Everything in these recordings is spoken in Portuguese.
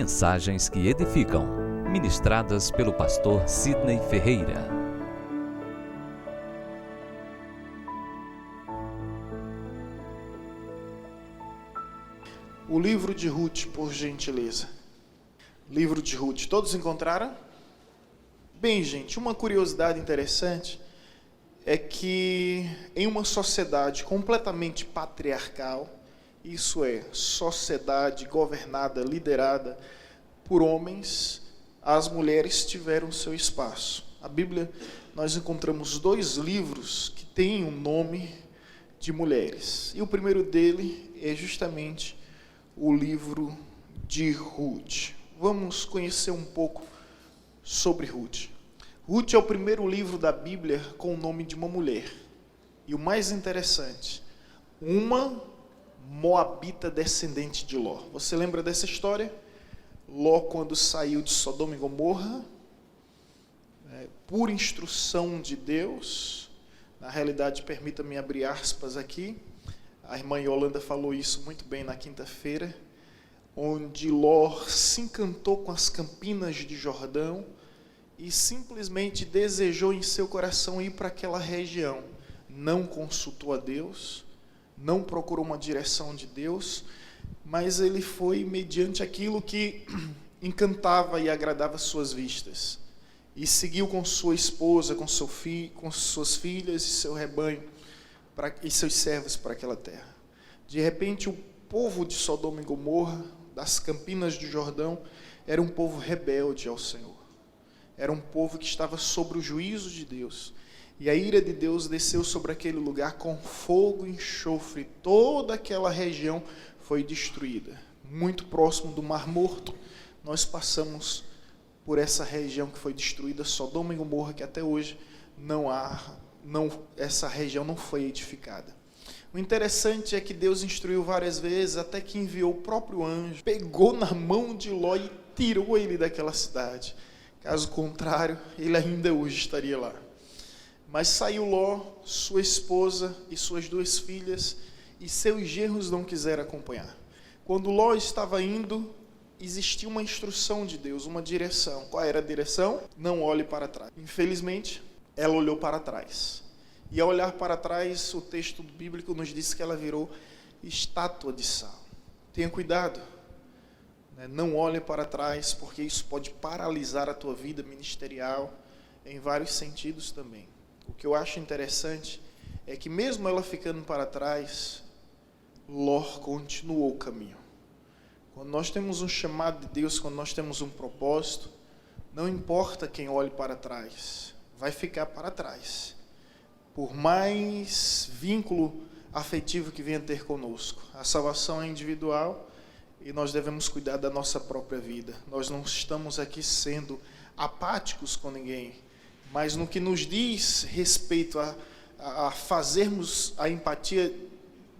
Mensagens que edificam, ministradas pelo pastor Sidney Ferreira. O livro de Ruth, por gentileza. Livro de Ruth, todos encontraram? Bem, gente, uma curiosidade interessante é que em uma sociedade completamente patriarcal, isso é, sociedade governada, liderada por homens, as mulheres tiveram seu espaço. A Bíblia, nós encontramos 2 livros que têm um nome de mulheres. E o primeiro dele é justamente o livro de Ruth. Vamos conhecer um pouco sobre Ruth. Ruth é o primeiro livro da Bíblia com o nome de uma mulher. E o mais interessante, uma moabita descendente de Ló. Você lembra dessa história? Ló, quando saiu de Sodoma e Gomorra, por instrução de Deus, na realidade, permita-me abrir aspas aqui, a irmã Yolanda falou isso muito bem na quinta-feira, onde Ló se encantou com as campinas de Jordão e simplesmente desejou em seu coração ir para aquela região. Não consultou a Deus, não procurou uma direção de Deus, mas ele foi mediante aquilo que encantava e agradava suas vistas. E seguiu com sua esposa, com suas filhas e seu rebanho e seus servos para aquela terra. De repente, o povo de Sodoma e Gomorra, das campinas de Jordão, era um povo rebelde ao Senhor. Era um povo que estava sob o juízo de Deus. E a ira de Deus desceu sobre aquele lugar com fogo e enxofre. Toda aquela região foi destruída. Muito próximo do Mar Morto, nós passamos por essa região que foi destruída, Sodoma e Gomorra, que até hoje essa região não foi edificada. O interessante é que Deus instruiu várias vezes, até que enviou o próprio anjo, pegou na mão de Ló e tirou ele daquela cidade. Caso contrário, ele ainda hoje estaria lá. Mas saiu Ló, sua esposa e suas 2 filhas, e seus genros não quiseram acompanhar. Quando Ló estava indo, existia uma instrução de Deus, uma direção. Qual era a direção? Não olhe para trás. Infelizmente, ela olhou para trás. E ao olhar para trás, o texto bíblico nos diz que ela virou estátua de sal. Tenha cuidado. Não olhe para trás, porque isso pode paralisar a tua vida ministerial em vários sentidos também. O que eu acho interessante é que mesmo ela ficando para trás, Ló continuou o caminho. Quando nós temos um chamado de Deus, quando nós temos um propósito, não importa quem olhe para trás, vai ficar para trás. Por mais vínculo afetivo que venha ter conosco. A salvação é individual e nós devemos cuidar da nossa própria vida. Nós não estamos aqui sendo apáticos com ninguém, mas no que nos diz respeito a fazermos a empatia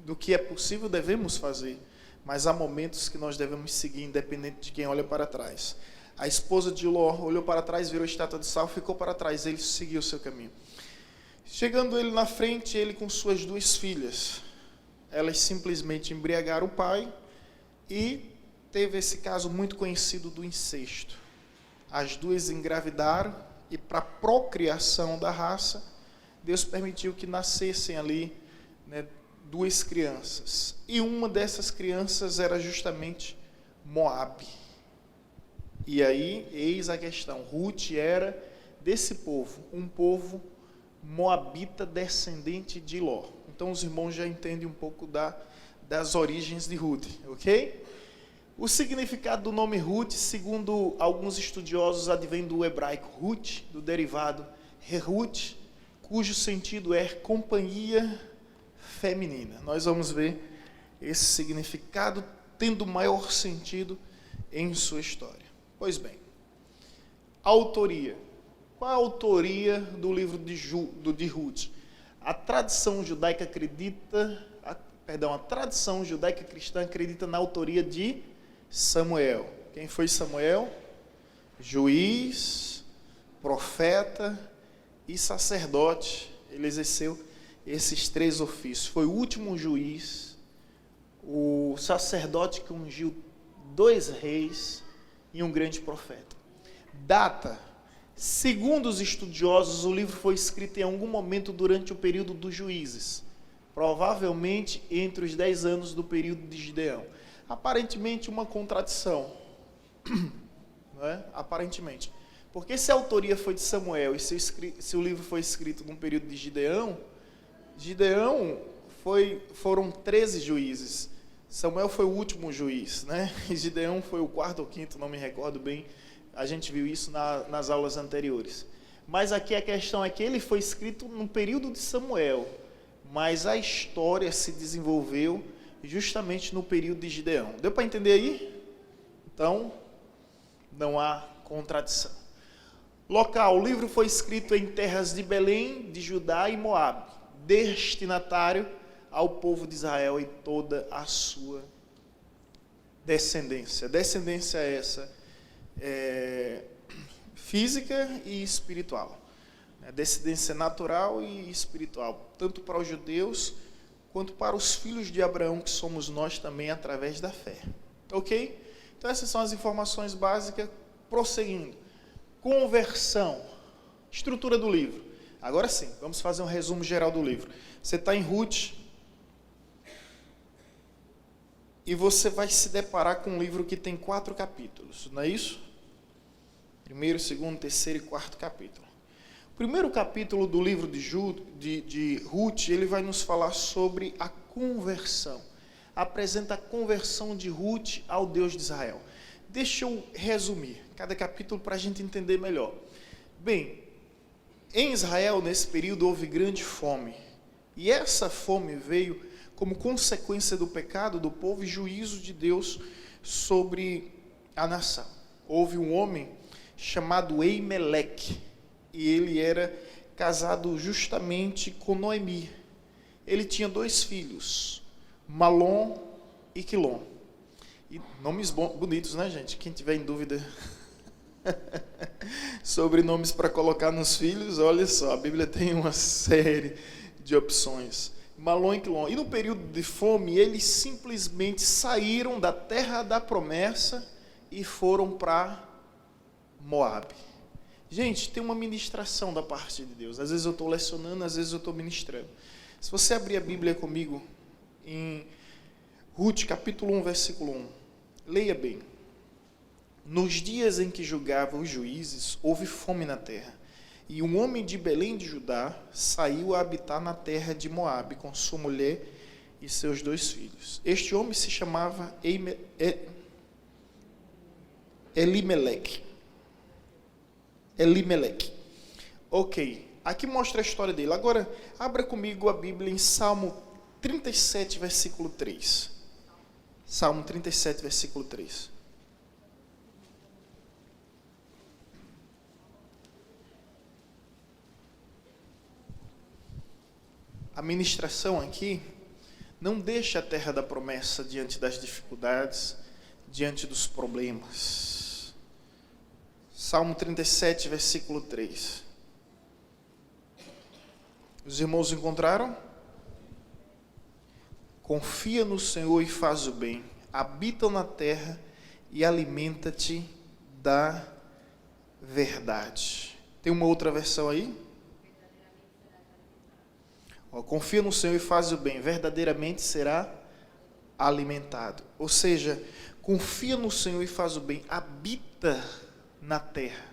do que é possível, devemos fazer. Mas há momentos que nós devemos seguir, independente de quem olha para trás. A esposa de Ló olhou para trás, virou estátua de sal, ficou para trás, ele seguiu o seu caminho. Chegando ele na frente, ele com suas 2 filhas, elas simplesmente embriagaram o pai e teve esse caso muito conhecido do incesto. As 2 engravidaram e para a procriação da raça, Deus permitiu que nascessem ali 2 crianças. E uma dessas crianças era justamente Moabe. E aí, eis a questão, Ruth era desse povo, um povo moabita descendente de Ló. Então os irmãos já entendem um pouco das origens de Ruth, ok? O significado do nome Ruth, segundo alguns estudiosos, advém do hebraico Ruth, do derivado Rehut, cujo sentido é companhia feminina. Nós vamos ver esse significado tendo maior sentido em sua história. Pois bem, autoria. Qual a autoria do livro de Ruth? A tradição judaica cristã acredita na autoria de Samuel. Quem foi Samuel? Juiz, profeta e sacerdote. Ele exerceu esses 3 ofícios. Foi o último juiz, o sacerdote que ungiu 2 reis e um grande profeta. Data: segundo os estudiosos, o livro foi escrito em algum momento durante o período dos juízes, provavelmente entre os 10 anos do período de Gideão. Aparentemente uma contradição, não é? Aparentemente. Porque se a autoria foi de Samuel e se o livro foi escrito num período de Gideão, foram 13 juízes. Samuel foi o último juiz, né? E Gideão foi o quarto ou quinto, não me recordo bem. A gente viu isso nas aulas anteriores. Mas aqui a questão é que ele foi escrito no período de Samuel, mas a história se desenvolveu justamente no período de Gideão. Deu para entender aí? Então, não há contradição. Local: o livro foi escrito em terras de Belém, de Judá e Moabe, destinatário ao povo de Israel e toda a sua descendência. Descendência essa física e espiritual. Descendência natural e espiritual, tanto para os judeus quanto para os filhos de Abraão, que somos nós também através da fé. Ok? Então essas são as informações básicas. Prosseguindo. Conversão. Estrutura do livro. Agora sim, vamos fazer um resumo geral do livro. Você está em Ruth e você vai se deparar com um livro que tem 4 capítulos, não é isso? Primeiro, segundo, terceiro e quarto capítulo. O primeiro capítulo do livro de Ruth, ele vai nos falar sobre a conversão. Apresenta a conversão de Ruth ao Deus de Israel. Deixa eu resumir cada capítulo para a gente entender melhor. Bem, em Israel, nesse período, houve grande fome. E essa fome veio como consequência do pecado do povo e juízo de Deus sobre a nação. Houve um homem chamado Elimeleque, e ele era casado justamente com Noemi. Ele tinha 2 filhos, Malom e Quilom. E nomes bonitos, né, gente? Quem tiver em dúvida sobre nomes para colocar nos filhos, olha só, a Bíblia tem uma série de opções. Malom e Quilom. E no período de fome, eles simplesmente saíram da terra da promessa e foram para Moabe. Gente, tem uma ministração da parte de Deus. Às vezes eu estou lecionando, às vezes eu estou ministrando. Se você abrir a Bíblia comigo em Ruth, capítulo 1, versículo 1. Leia bem. Nos dias em que julgavam os juízes, houve fome na terra. E um homem de Belém de Judá saiu a habitar na terra de Moabe com sua mulher e seus 2 filhos. Este homem se chamava Elimeleque. Ok, aqui mostra a história dele. Agora, abra comigo a Bíblia em Salmo 37, versículo 3. Salmo 37, versículo 3. A ministração aqui não deixa a terra da promessa diante das dificuldades, diante dos problemas. Salmo 37, versículo 3. Os irmãos encontraram? Confia no Senhor e faz o bem. Habita na terra e alimenta-te da verdade. Tem uma outra versão aí? Confia no Senhor e faz o bem. Verdadeiramente será alimentado. Ou seja, confia no Senhor e faz o bem. Habita na terra.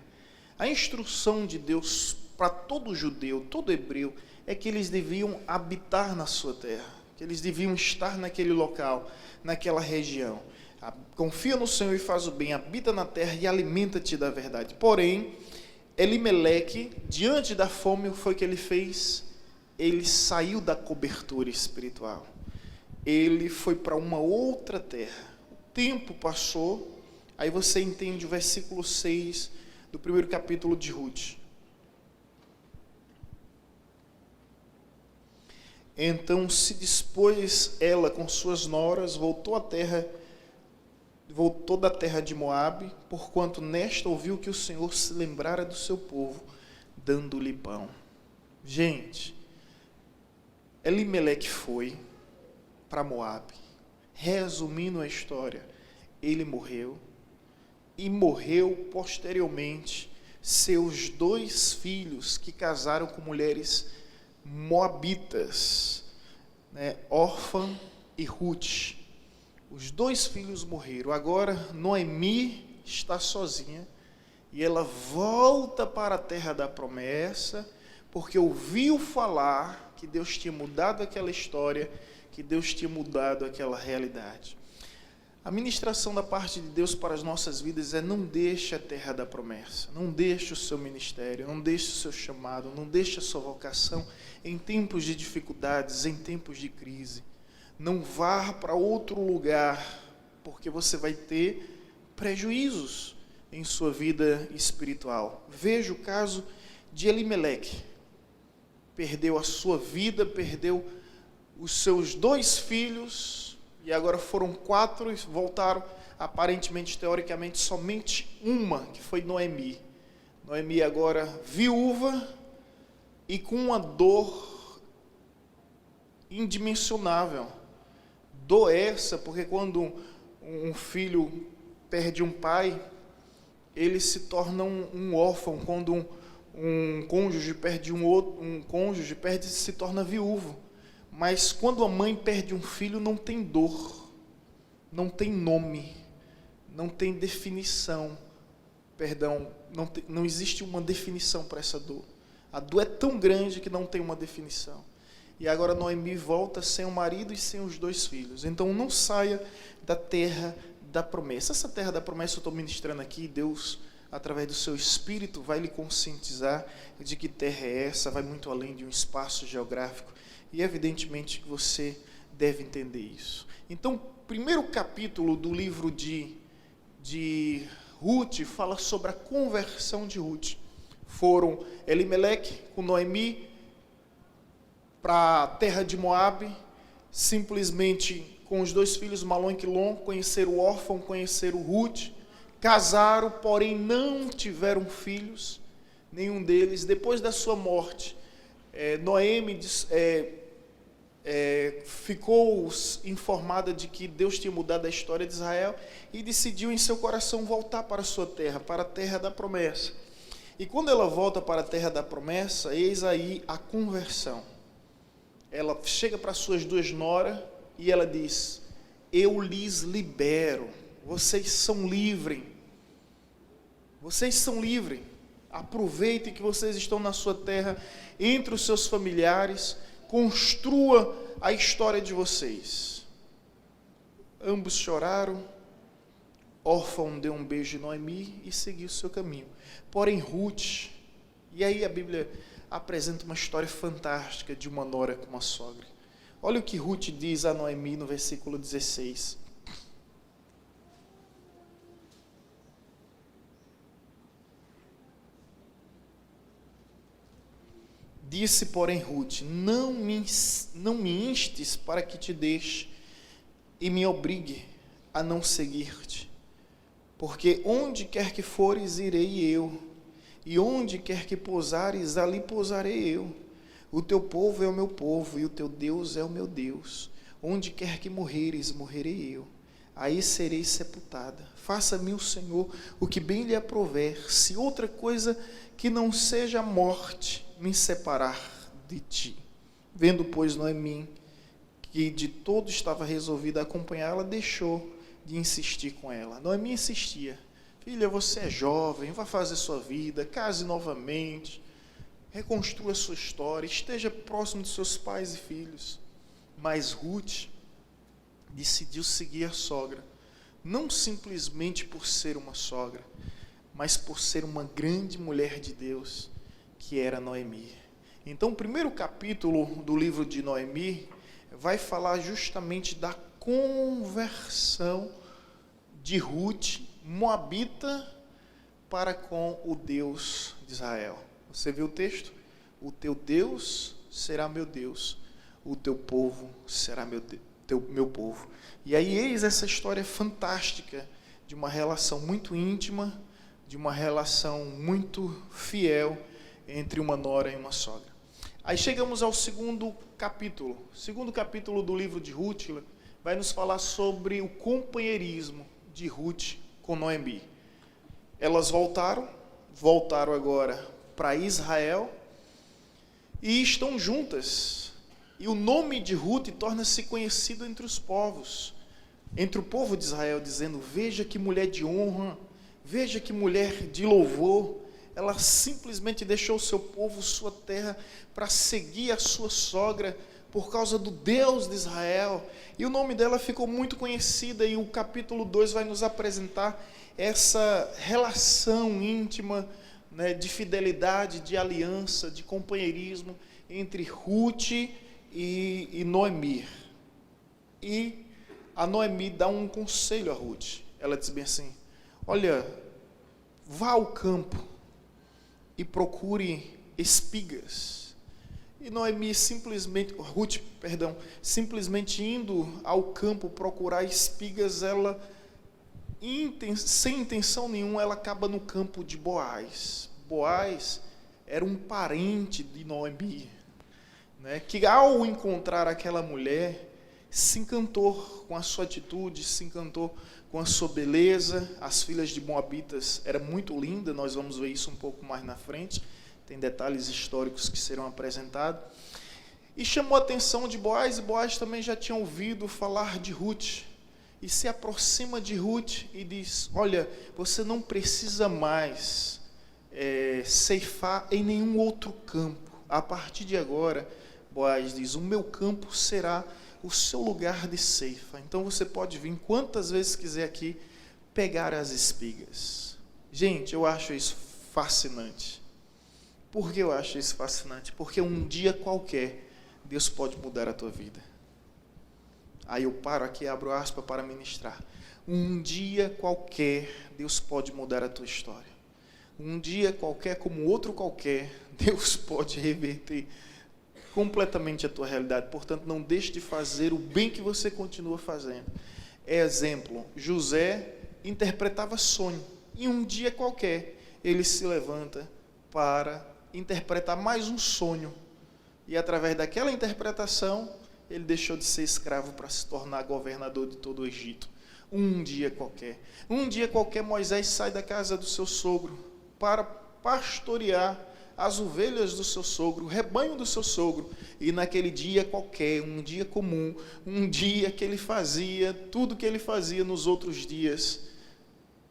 A instrução de Deus para todo judeu, todo hebreu, é que eles deviam habitar na sua terra, que eles deviam estar naquele local, naquela região. Confia no Senhor e faz o bem, habita na terra e alimenta-te da verdade. Porém, Elimeleque, diante da fome, o que foi que ele fez? Ele saiu da cobertura espiritual. Ele foi para uma outra terra. O tempo passou. Aí você entende o versículo 6 do primeiro capítulo de Ruth. Então se dispôs ela com suas noras, voltou da terra de Moabe, porquanto nesta ouviu que o Senhor se lembrara do seu povo, dando-lhe pão. Gente, Elimeleque foi para Moabe. Resumindo a história, ele morreu. e morreu posteriormente seus 2 filhos que casaram com mulheres moabitas, né, Orfa e Ruth. Os 2 filhos morreram. Agora Noemi está sozinha e ela volta para a terra da promessa, porque ouviu falar que Deus tinha mudado aquela história, que Deus tinha mudado aquela realidade. A ministração da parte de Deus para as nossas vidas é: não deixe a terra da promessa, não deixe o seu ministério, não deixe o seu chamado, não deixe a sua vocação em tempos de dificuldades, em tempos de crise. Não vá para outro lugar, porque você vai ter prejuízos em sua vida espiritual. Veja o caso de Elimeleque. Perdeu a sua vida, perdeu os seus 2 filhos, e agora foram 4 e voltaram, aparentemente, teoricamente, somente uma, que foi Noemi. Noemi agora viúva e com uma dor indimensionável. Dor essa, porque quando um filho perde um pai, ele se torna um órfão. Quando um cônjuge perde um cônjuge, se torna viúvo. Mas quando a mãe perde um filho, não tem dor, não tem nome, não tem definição. Não existe uma definição para essa dor. A dor é tão grande que não tem uma definição. E agora Noemi volta sem o marido e sem os 2 filhos. Então não saia da terra da promessa. Essa terra da promessa eu estou ministrando aqui, Deus, através do seu Espírito, vai lhe conscientizar de que terra é essa, vai muito além de um espaço geográfico. E evidentemente que você deve entender isso. Então, o primeiro capítulo do livro de Ruth fala sobre a conversão de Ruth. Foram Elimeleque com Noemi para a terra de Moabe, simplesmente com os 2 filhos, Malom e Quilom, conheceram o órfão, conheceram Ruth, casaram, porém não tiveram filhos, nenhum deles. Depois da sua morte, Noemi ficou informada de que Deus tinha mudado a história de Israel e decidiu em seu coração voltar para a sua terra, para a terra da promessa. E quando ela volta para a terra da promessa, eis aí a conversão. Ela chega para suas 2 noras e ela diz: eu lhes libero, vocês são livres, aproveitem que vocês estão na sua terra, entre os seus familiares, construa a história de vocês. Ambos choraram, órfão deu um beijo em Noemi e seguiu o seu caminho. Porém Ruth, e aí a Bíblia apresenta uma história fantástica de uma nora com uma sogra. Olha o que Ruth diz a Noemi no versículo 16. Disse, porém, Ruth: não me instes para que te deixe e me obrigue a não seguir-te, porque onde quer que fores, irei eu, e onde quer que pousares, ali pousarei eu. O teu povo é o meu povo, e o teu Deus é o meu Deus. Onde quer que morreres, morrerei eu, aí serei sepultada. Faça-me o Senhor o que bem lhe aprouver, se outra coisa que não seja a morte me separar de ti. Vendo, pois, Noemi que de todo estava resolvida a acompanhá-la, deixou de insistir com ela. Noemi insistia: filha, você é jovem, vá fazer sua vida, case novamente, reconstrua sua história, esteja próximo de seus pais e filhos. Mas Ruth decidiu seguir a sogra, não simplesmente por ser uma sogra, mas por ser uma grande mulher de Deus, que era Noemi. Então, o primeiro capítulo do livro de Noemi vai falar justamente da conversão de Ruth, moabita, para com o Deus de Israel. Você viu o texto? O teu Deus será meu Deus, o teu povo será meu povo. E aí eis essa história fantástica de uma relação muito íntima, de uma relação muito fiel entre uma nora e uma sogra. Aí chegamos ao segundo capítulo. O segundo capítulo do livro de Ruth vai nos falar sobre o companheirismo de Ruth com Noemi. Elas voltaram agora para Israel e estão juntas. E o nome de Ruth torna-se conhecido entre os povos, entre o povo de Israel, dizendo: veja que mulher de honra, veja que mulher de louvor. Ela simplesmente deixou o seu povo, sua terra, para seguir a sua sogra, por causa do Deus de Israel. E o nome dela ficou muito conhecida, e o capítulo 2 vai nos apresentar essa relação íntima, né, de fidelidade, de aliança, de companheirismo entre Ruth e Noemi. E a Noemi dá um conselho a Ruth. Ela diz bem assim: olha, vá ao campo e procure espigas. E Noemi Ruth, simplesmente indo ao campo procurar espigas, ela, sem intenção nenhuma, ela acaba no campo de Boaz. Boaz era um parente de Noemi, né, que ao encontrar aquela mulher, se encantou com a sua atitude, se encantou com a sua beleza. As filhas de Moabitas eram muito lindas, nós vamos ver isso um pouco mais na frente, tem detalhes históricos que serão apresentados, e chamou a atenção de Boaz, e Boaz também já tinha ouvido falar de Ruth, e se aproxima de Ruth e diz: olha, você não precisa mais ceifar em nenhum outro campo, a partir de agora, Boaz diz, o meu campo será o seu lugar de ceifa, então você pode vir quantas vezes quiser aqui pegar as espigas. Gente, eu acho isso fascinante. Por que eu acho isso fascinante? Porque um dia qualquer Deus pode mudar a tua vida. Aí eu paro aqui e abro aspas para ministrar. Um dia qualquer Deus pode mudar a tua história. Um dia qualquer, como outro qualquer, Deus pode reverter completamente a tua realidade. Portanto, não deixe de fazer o bem que você continua fazendo. Exemplo, José interpretava sonho, e um dia qualquer ele se levanta para interpretar mais um sonho, e através daquela interpretação ele deixou de ser escravo para se tornar governador de todo o Egito. Um dia qualquer Moisés sai da casa do seu sogro para pastorear as ovelhas do seu sogro, o rebanho do seu sogro, e naquele dia qualquer, um dia comum, um dia que ele fazia tudo que ele fazia nos outros dias,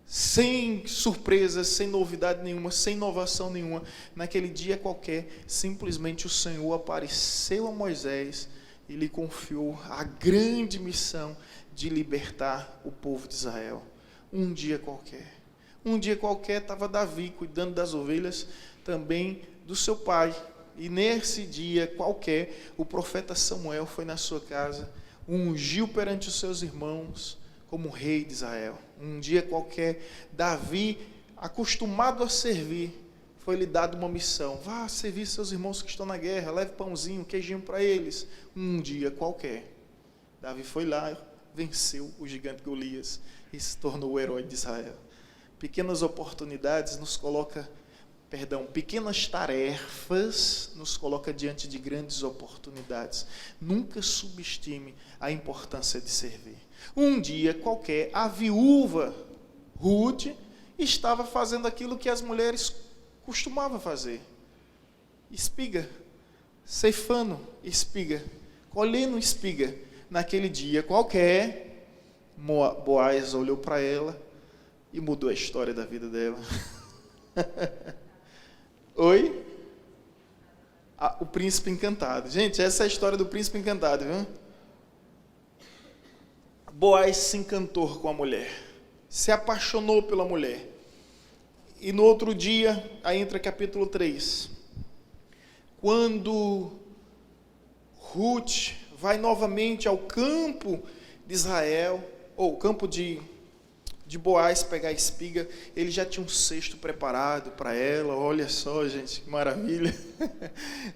sem surpresas, sem novidade nenhuma, sem inovação nenhuma, naquele dia qualquer, simplesmente o Senhor apareceu a Moisés e lhe confiou a grande missão de libertar o povo de Israel. Um dia qualquer estava Davi cuidando das ovelhas também do seu pai, e nesse dia qualquer o profeta Samuel foi na sua casa, ungiu perante os seus irmãos como rei de Israel. Um dia qualquer, Davi, acostumado a servir, foi-lhe dado uma missão: vá servir seus irmãos que estão na guerra, leve pãozinho, queijinho para eles. Um dia qualquer, Davi foi lá, venceu o gigante Golias e se tornou o herói de Israel. Pequenas oportunidades pequenas tarefas nos coloca diante de grandes oportunidades. Nunca subestime a importância de servir. Um dia qualquer, a viúva Ruth estava fazendo aquilo que as mulheres costumavam fazer: espiga, ceifando espiga, colhendo espiga. Naquele dia qualquer, Boaz olhou para ela e mudou a história da vida dela. Oi? O príncipe encantado. Gente, essa é a história do príncipe encantado, viu? Boaz se encantou com a mulher, se apaixonou pela mulher. E no outro dia, aí entra capítulo 3, quando Ruth vai novamente ao campo de Israel, ou campo de Boaz, pegar a espiga, ele já tinha um cesto preparado para ela. Olha só, gente, que maravilha,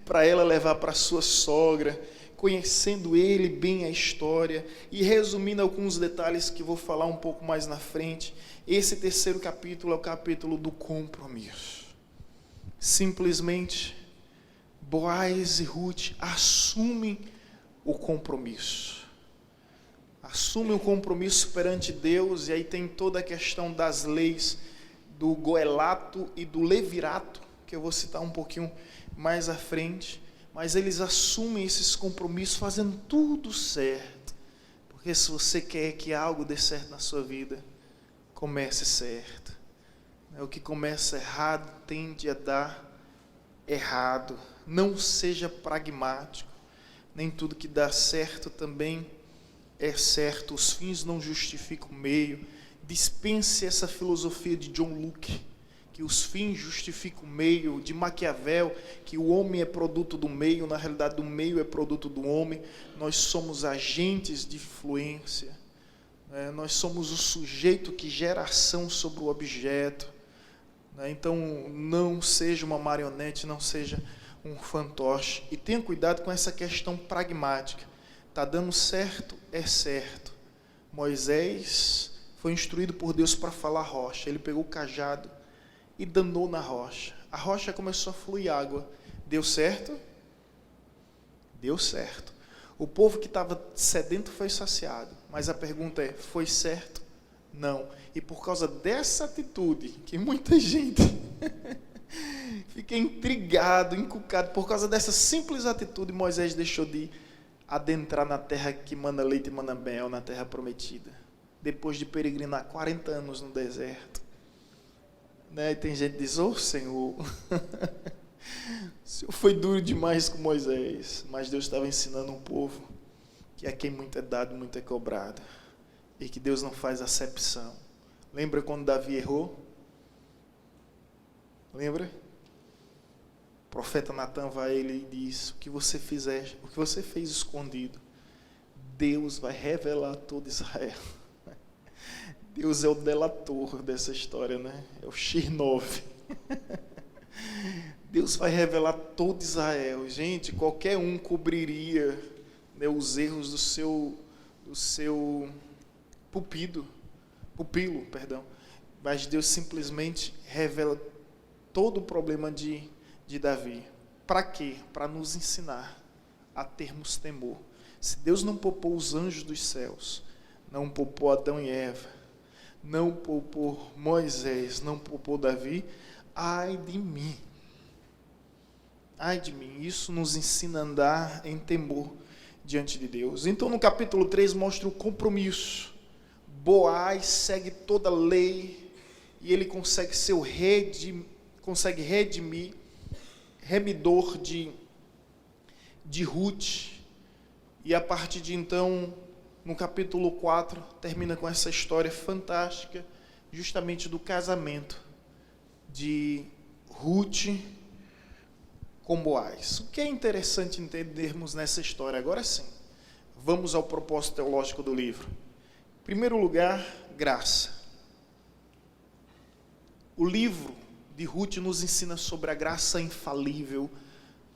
para ela levar para sua sogra, conhecendo ele bem a história, e resumindo alguns detalhes que vou falar um pouco mais na frente, esse terceiro capítulo é o capítulo do compromisso. Simplesmente, Boaz e Ruth assumem o compromisso. Assume o compromisso perante Deus, e aí tem toda a questão das leis do goelato e do levirato, que eu vou citar um pouquinho mais à frente, mas eles assumem esses compromissos fazendo tudo certo, porque se você quer que algo dê certo na sua vida, comece certo. O que começa errado tende a dar errado. Não seja pragmático, nem tudo que dá certo também é certo. Os fins não justificam o meio. Dispense essa filosofia de John Locke, que os fins justificam o meio, de Maquiavel, que o homem é produto do meio, na realidade o meio é produto do homem. Nós somos agentes de influência, nós somos o sujeito que gera ação sobre o objeto. Então não seja uma marionete, não seja um fantoche, e tenha cuidado com essa questão pragmática. Está dando certo, é certo. Moisés foi instruído por Deus para falar rocha, ele pegou o cajado e danou na rocha, a rocha começou a fluir água. Deu certo? Deu certo. O povo que estava sedento foi saciado, mas a pergunta é, foi certo? Não. E por causa dessa atitude, que muita gente fica intrigado, encucado, por causa dessa simples atitude, Moisés deixou de adentrar na terra que mana leite e mana mel, na terra prometida, depois de peregrinar 40 anos no deserto. E tem gente que diz, Senhor, o Senhor foi duro demais com Moisés, mas Deus estava ensinando um povo que a quem muito é dado, muito é cobrado, e que Deus não faz acepção. Lembra quando Davi errou? Lembra? O profeta Natan vai a ele e diz, o que você fez escondido, Deus vai revelar a todo Israel. Deus é o delator dessa história, É o Shirnov. Deus vai revelar todo Israel. Gente, qualquer um cobriria os erros do seu pupilo, mas Deus simplesmente revela todo o problema de Davi. Para quê? Para nos ensinar a termos temor. Se Deus não poupou os anjos dos céus, não poupou Adão e Eva, não poupou Moisés, não poupou Davi, ai de mim. Ai de mim. Isso nos ensina a andar em temor diante de Deus. Então no capítulo 3 mostra o compromisso. Boaz segue toda a lei e ele consegue ser o remidor de Ruth. E a partir de então, no capítulo 4, termina com essa história fantástica, justamente do casamento de Ruth com Boaz. O que é interessante entendermos nessa história? Agora sim, vamos ao propósito teológico do livro. Em primeiro lugar, graça. O livro de Ruth nos ensina sobre a graça infalível,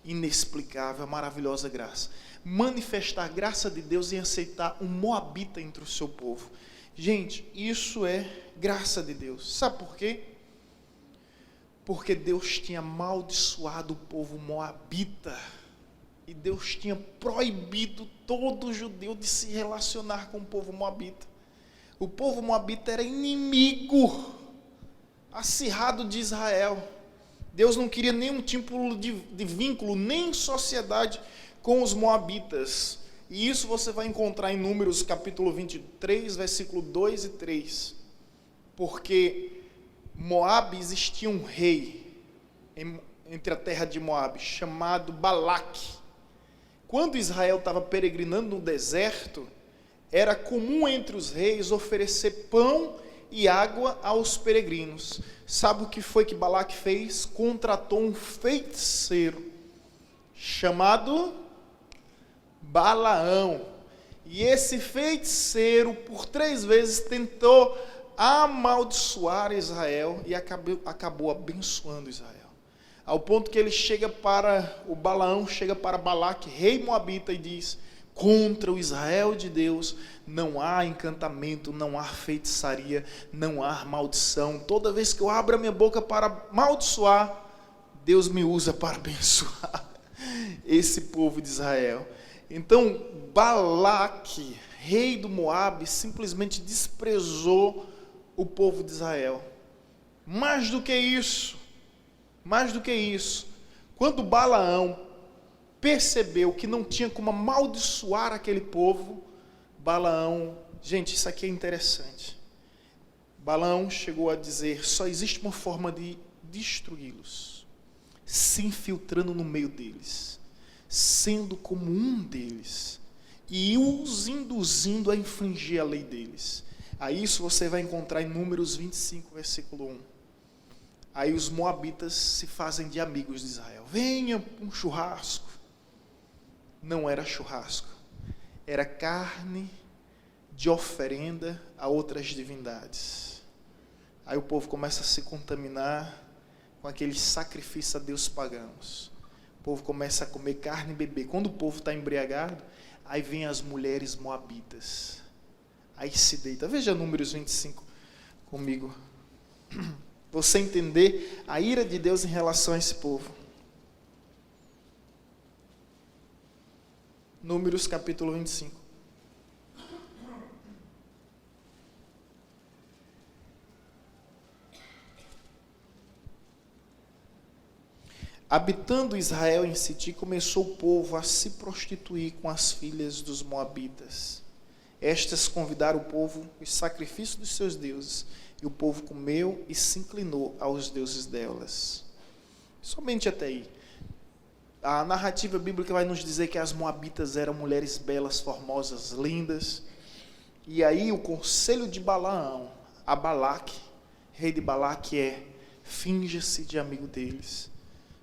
inexplicável, a maravilhosa graça. Manifestar a graça de Deus em aceitar um moabita entre o seu povo. Gente, isso é graça de Deus. Sabe por quê? Porque Deus tinha amaldiçoado o povo moabita. E Deus tinha proibido todo judeu de se relacionar com o povo moabita. O povo moabita era inimigo acirrado de Israel. Deus não queria nenhum tipo de vínculo, nem sociedade com os moabitas. E isso você vai encontrar em Números capítulo 23, versículo 2 e 3. Porque Moabe existia um rei entre a terra de Moabe, chamado Balaque. Quando Israel estava peregrinando no deserto, era comum entre os reis oferecer pão e água aos peregrinos. Sabe o que foi que Balaque fez? Contratou um feiticeiro chamado Balaão. E esse feiticeiro, por 3 vezes, tentou amaldiçoar Israel e acabou abençoando Israel. Ao ponto que o Balaão chega para Balaque, rei moabita, e diz: contra o Israel de Deus não há encantamento, não há feitiçaria, não há maldição. Toda vez que eu abro a minha boca para amaldiçoar, Deus me usa para abençoar esse povo de Israel. Então Balaque, rei do Moabe, simplesmente desprezou o povo de Israel. Mais do que isso, quando Balaão percebeu que não tinha como amaldiçoar aquele povo, Balaão, gente, isso aqui é interessante. Balaão chegou a dizer: só existe uma forma de destruí-los, se infiltrando no meio deles, sendo como um deles, e os induzindo a infringir a lei deles. Aí isso você vai encontrar em Números 25, versículo 1. Aí os moabitas se fazem de amigos de Israel. Venha um churrasco. Não era churrasco, era carne de oferenda a outras divindades. Aí o povo começa a se contaminar com aqueles sacrifícios a Deus pagãos. O povo começa a comer carne e beber. Quando o povo está embriagado, aí vem as mulheres moabitas. Aí se deita. Veja Números 25 comigo. Você entender a ira de Deus em relação a esse povo. Números capítulo 25. Habitando Israel em Siti, começou o povo a se prostituir com as filhas dos moabitas. Estas convidaram o povo os sacrifícios dos seus deuses, e o povo comeu e se inclinou aos deuses delas. Somente até aí. A narrativa bíblica vai nos dizer que as moabitas eram mulheres belas, formosas, lindas. E aí o conselho de Balaão a Balaque, rei de Balaque, finja-se de amigo deles.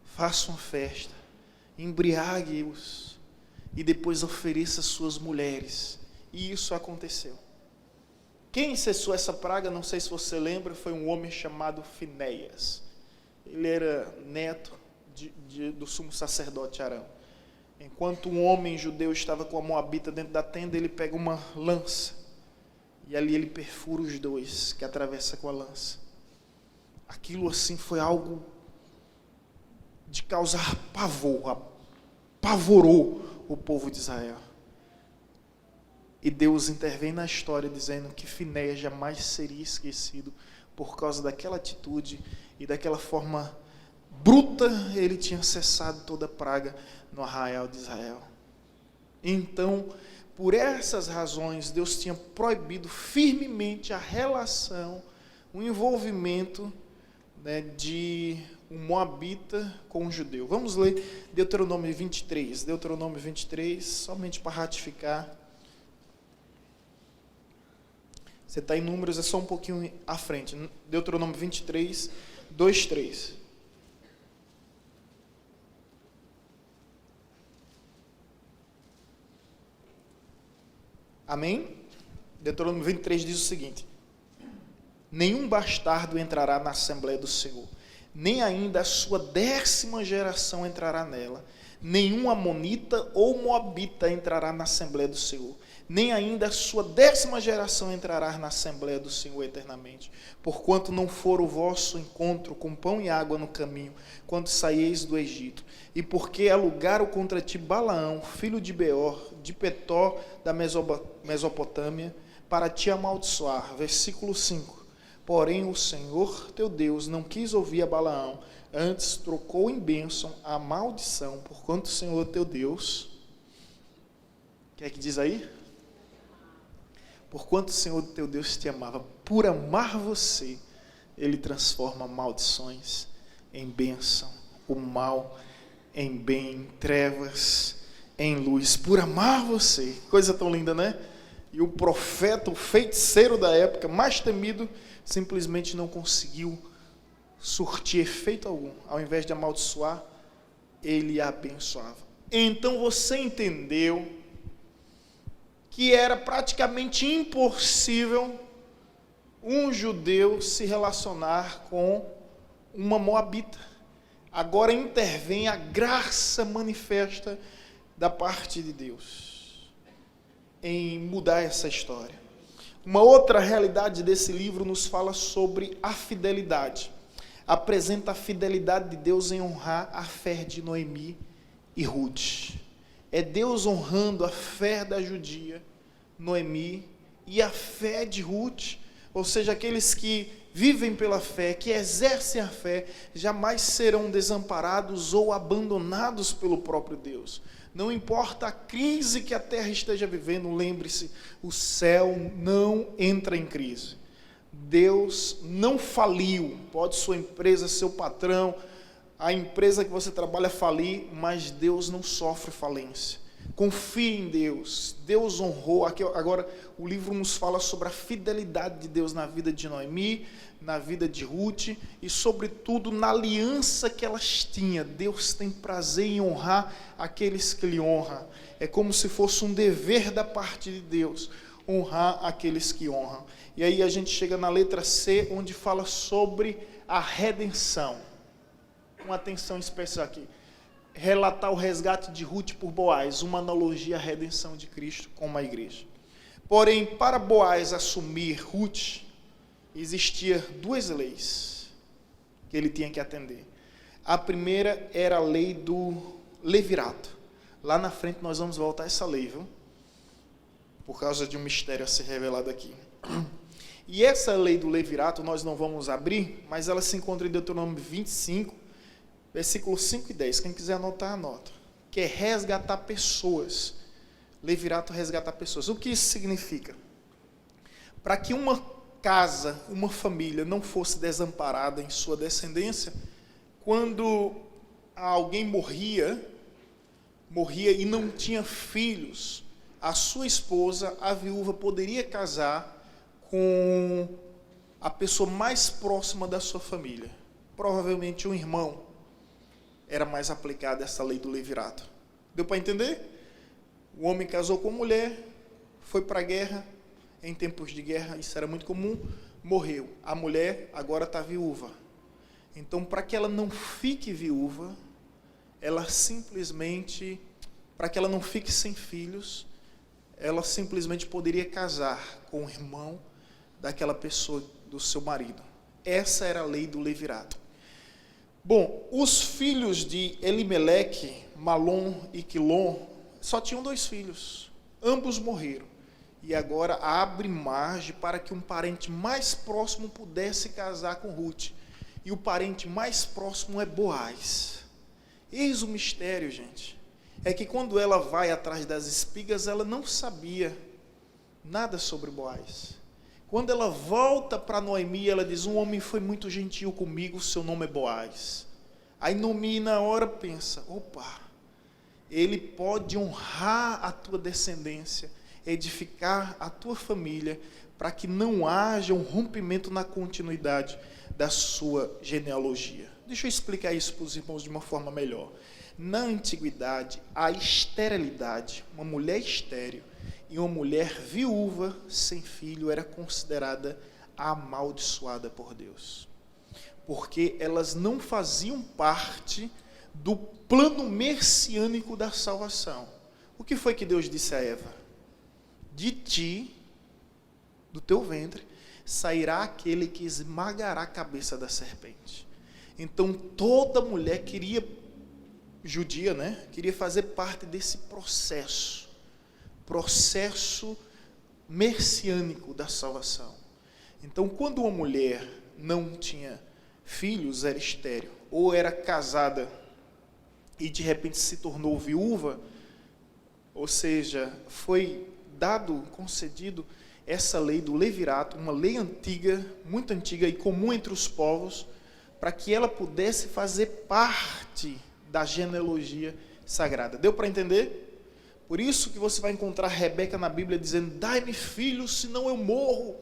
Faça uma festa, embriague-os e depois ofereça suas mulheres. E isso aconteceu. Quem cessou essa praga, não sei se você lembra, foi um homem chamado Finéias. Ele era neto do sumo sacerdote Arão. Enquanto um homem judeu estava com a moabita dentro da tenda, ele pega uma lança e ali ele perfura os dois que atravessa com a lança. Aquilo assim foi algo de causar pavor, apavorou o povo de Israel. E Deus intervém na história dizendo que Finéias jamais seria esquecido por causa daquela atitude e daquela forma bruta. Ele tinha cessado toda a praga no arraial de Israel. Então, por essas razões, Deus tinha proibido firmemente a relação, o envolvimento, de um moabita com um judeu. Vamos ler Deuteronômio 23. Deuteronômio 23, somente para ratificar. Você está em Números, é só um pouquinho à frente. Deuteronômio 23, 2, 3. Amém? Deuteronômio 23 diz o seguinte: nenhum bastardo entrará na Assembleia do Senhor, nem ainda a sua 10ª geração entrará nela. Nenhum amonita ou moabita entrará na Assembleia do Senhor, nem ainda a sua 10ª geração entrará na Assembleia do Senhor eternamente, porquanto não for o vosso encontro com pão e água no caminho, quando saíeis do Egito, e porque alugaram contra ti Balaão, filho de Beor, de Petó, da Mesopotâmia, para te amaldiçoar. Versículo 5. Porém o Senhor teu Deus não quis ouvir a Balaão, antes trocou em bênção a maldição, porquanto o Senhor teu Deus... O que é que diz aí? Porquanto o Senhor teu Deus te amava, por amar você, Ele transforma maldições em bênção, o mal em bem, trevas em luz, por amar você. Coisa tão linda, né? E o profeta, o feiticeiro da época, mais temido, simplesmente não conseguiu surtir efeito algum. Ao invés de amaldiçoar, ele a abençoava. Então você entendeu que era praticamente impossível um judeu se relacionar com uma moabita. Agora intervém a graça manifesta da parte de Deus em mudar essa história. Uma outra realidade desse livro nos fala sobre a fidelidade. Apresenta a fidelidade de Deus em honrar a fé de Noemi e Ruth. É Deus honrando a fé da judia, Noemi, e a fé de Ruth, ou seja, aqueles que vivem pela fé, que exercem a fé, jamais serão desamparados ou abandonados pelo próprio Deus. Não importa a crise que a terra esteja vivendo, lembre-se, o céu não entra em crise. Deus não faliu. Pode sua empresa, seu patrão, a empresa que você trabalha falir, mas Deus não sofre falência. Confie em Deus. Deus honrou. Aqui, agora o livro nos fala sobre a fidelidade de Deus na vida de Noemi, na vida de Ruth e sobretudo na aliança que elas tinham. Deus tem prazer em honrar aqueles que lhe honram. É como se fosse um dever da parte de Deus honrar aqueles que honram. E aí a gente chega na letra C, onde fala sobre a redenção. Com atenção especial aqui. Relatar o resgate de Ruth por Boaz, uma analogia à redenção de Cristo como a igreja. Porém, para Boaz assumir Ruth, existia duas leis que ele tinha que atender. A primeira era a lei do levirato. Lá na frente nós vamos voltar a essa lei, viu? Por causa de um mistério a ser revelado aqui. E essa lei do levirato nós não vamos abrir, mas ela se encontra em Deuteronômio 25, versículos 5 e 10. Quem quiser anotar, anota. Que é resgatar pessoas. Levirato, resgatar pessoas. O que isso significa? Para que uma casa, uma família não fosse desamparada em sua descendência, quando alguém morria e não tinha filhos, a sua esposa, a viúva, poderia casar com a pessoa mais próxima da sua família. Provavelmente um irmão. Era mais aplicada essa lei do levirato. Deu para entender? O homem casou com a mulher, foi para a guerra, em tempos de guerra, isso era muito comum, morreu. A mulher agora está viúva. Então, para que ela não fique viúva, ela simplesmente, para que ela não fique sem filhos, ela simplesmente poderia casar com o irmão daquela pessoa, do seu marido. Essa era a lei do levirato. Bom, os filhos de Elimeleque, Malom e Quilom, só tinham 2 filhos. Ambos morreram. E agora abre margem para que um parente mais próximo pudesse casar com Ruth. E o parente mais próximo é Boaz. Eis o mistério, gente. É que quando ela vai atrás das espigas, ela não sabia nada sobre Boaz. Quando ela volta para Noemi, ela diz, um homem foi muito gentil comigo, seu nome é Boaz. Aí Noemi na hora pensa, opa, ele pode honrar a tua descendência, edificar a tua família, para que não haja um rompimento na continuidade da sua genealogia. Deixa eu explicar isso para os irmãos de uma forma melhor. Na antiguidade, a esterilidade, uma mulher estéril, e uma mulher viúva sem filho era considerada amaldiçoada por Deus, porque elas não faziam parte do plano messiânico da salvação. O que foi que Deus disse a Eva? De ti, do teu ventre, sairá aquele que esmagará a cabeça da serpente. Então toda mulher judia, queria fazer parte desse processo messiânico da salvação. Então, quando uma mulher não tinha filhos, era estéril, ou era casada e de repente se tornou viúva, ou seja, foi concedido essa lei do levirato, uma lei antiga, muito antiga e comum entre os povos, para que ela pudesse fazer parte da genealogia sagrada. Deu para entender? Por isso que você vai encontrar Rebeca na Bíblia dizendo, dai-me filhos, senão eu morro.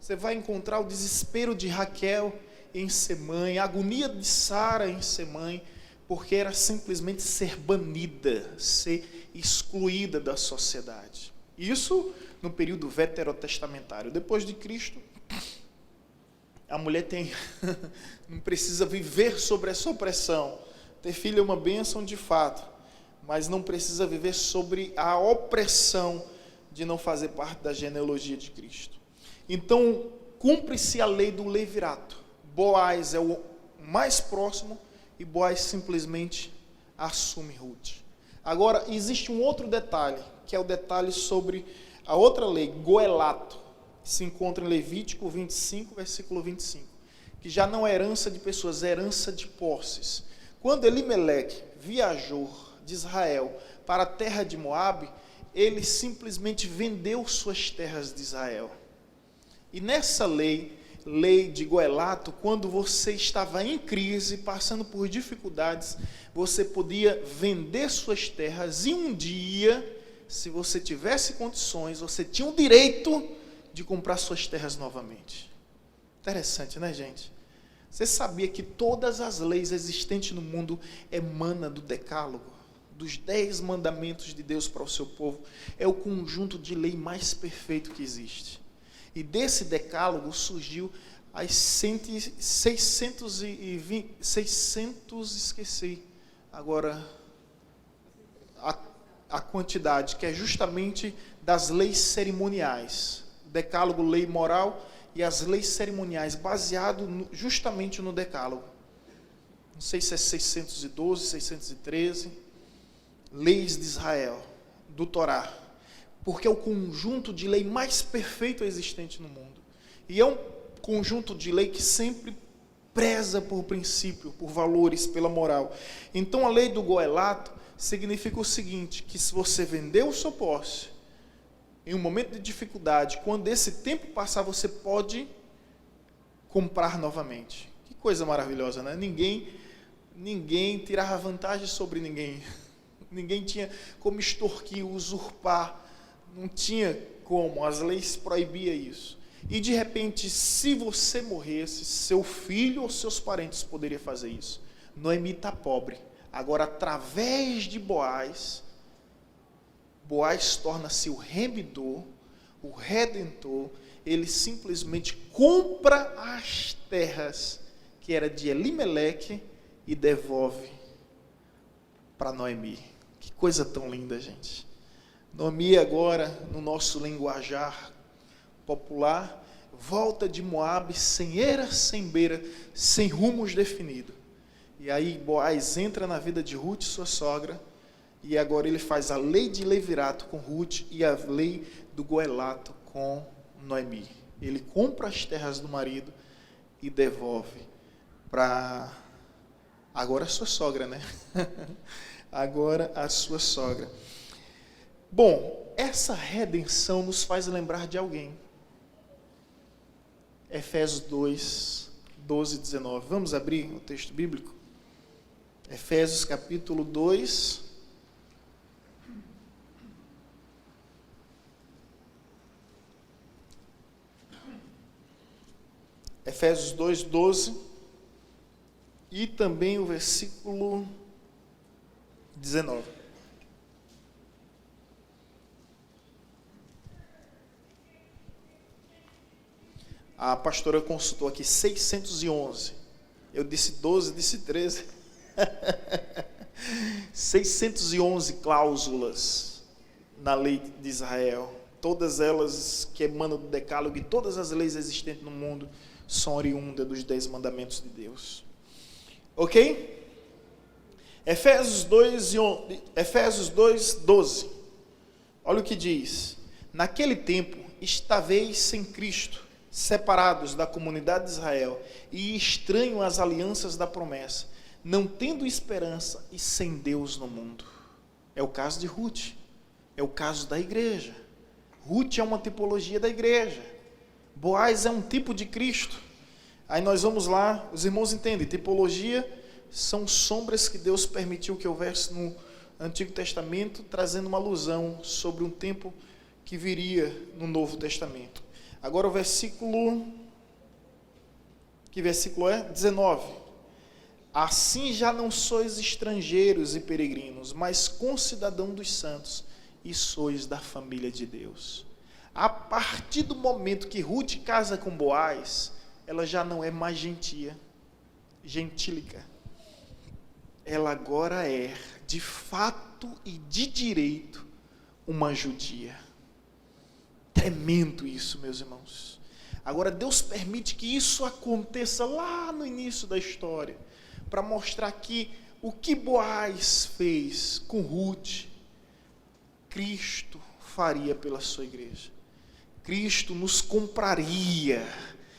Você vai encontrar o desespero de Raquel em ser mãe, a agonia de Sara em ser mãe, porque era simplesmente ser banida, ser excluída da sociedade. Isso no período veterotestamentário. Depois de Cristo, a mulher não precisa viver sobre essa opressão. Ter filho é uma bênção de fato, mas não precisa viver sobre a opressão de não fazer parte da genealogia de Cristo. Então, cumpre-se a lei do levirato. Boaz é o mais próximo e Boaz simplesmente assume Ruth. Agora, existe um outro detalhe, que é o detalhe sobre a outra lei, goelato. que se encontra em Levítico 25, versículo 25, que já não é herança de pessoas, é herança de posses. Quando Elimeleque viajou de Israel para a terra de Moabe, ele simplesmente vendeu suas terras de Israel. E nessa lei de Goelato, quando você estava em crise, passando por dificuldades, você podia vender suas terras e um dia, se você tivesse condições, você tinha o direito de comprar suas terras novamente. Interessante, né, gente? Você sabia que todas as leis existentes no mundo emanam do Decálogo? Dos 10 mandamentos de Deus para o seu povo? É o conjunto de lei mais perfeito que existe. E desse Decálogo surgiu as 600, esqueci agora a quantidade, que é justamente das leis cerimoniais. Decálogo, lei moral, e as leis cerimoniais, baseado justamente no Decálogo. Não sei se é 612, 613, leis de Israel, do Torá, porque é o conjunto de lei mais perfeito existente no mundo. E é um conjunto de lei que sempre preza por princípio, por valores, pela moral. Então a lei do Goelato significa o seguinte, que se você vendeu o seu posse, em um momento de dificuldade, quando esse tempo passar, você pode comprar novamente. Que coisa maravilhosa, né? Ninguém tirava vantagem sobre ninguém. Ninguém tinha como extorquir, usurpar. Não tinha como, as leis proibiam isso. E de repente, se você morresse, seu filho ou seus parentes poderiam fazer isso. Noemi está pobre. Agora, através de Boaz torna-se o remidor, o redentor. Ele simplesmente compra as terras que era de Elimeleque e devolve para Noemi. Que coisa tão linda, gente. Noemi agora, no nosso linguajar popular, volta de Moabe sem eira, sem beira, sem rumos definidos. E aí Boaz entra na vida de Ruth, sua sogra, e agora ele faz a lei de Levirato com Ruth e a lei do Goelato com Noemi. Ele compra as terras do marido e devolve para agora a sua sogra, né? Agora a sua sogra. Bom, essa redenção nos faz lembrar de alguém. Efésios 2, 12 e 19. Vamos abrir o texto bíblico? Efésios capítulo 2. Efésios 2, 12. E também o versículo 19. A pastora consultou aqui 611. Eu disse 12, disse 13. 611 cláusulas na lei de Israel. Todas elas que emanam do Decálogo e todas as leis existentes no mundo são oriundas dos 10 mandamentos de Deus. Ok? Efésios 2, 12. Olha o que diz. Naquele tempo, estaveis sem Cristo, separados da comunidade de Israel e estranhos às alianças da promessa, não tendo esperança e sem Deus no mundo. É o caso de Ruth. É o caso da igreja. Ruth é uma tipologia da igreja. Boaz é um tipo de Cristo. Aí nós vamos lá, os irmãos entendem, tipologia são sombras que Deus permitiu que houvesse no Antigo Testamento, trazendo uma alusão sobre um tempo que viria no Novo Testamento. Agora o versículo, que versículo é? 19. Assim já não sois estrangeiros e peregrinos, mas concidadãos dos santos, e sois da família de Deus. A partir do momento que Ruth casa com Boaz, ela já não é mais gentílica. Ela agora é, de fato e de direito, uma judia. Tremendo isso, meus irmãos. Agora, Deus permite que isso aconteça lá no início da história, para mostrar que o que Boaz fez com Ruth, Cristo faria pela sua igreja. Cristo nos compraria,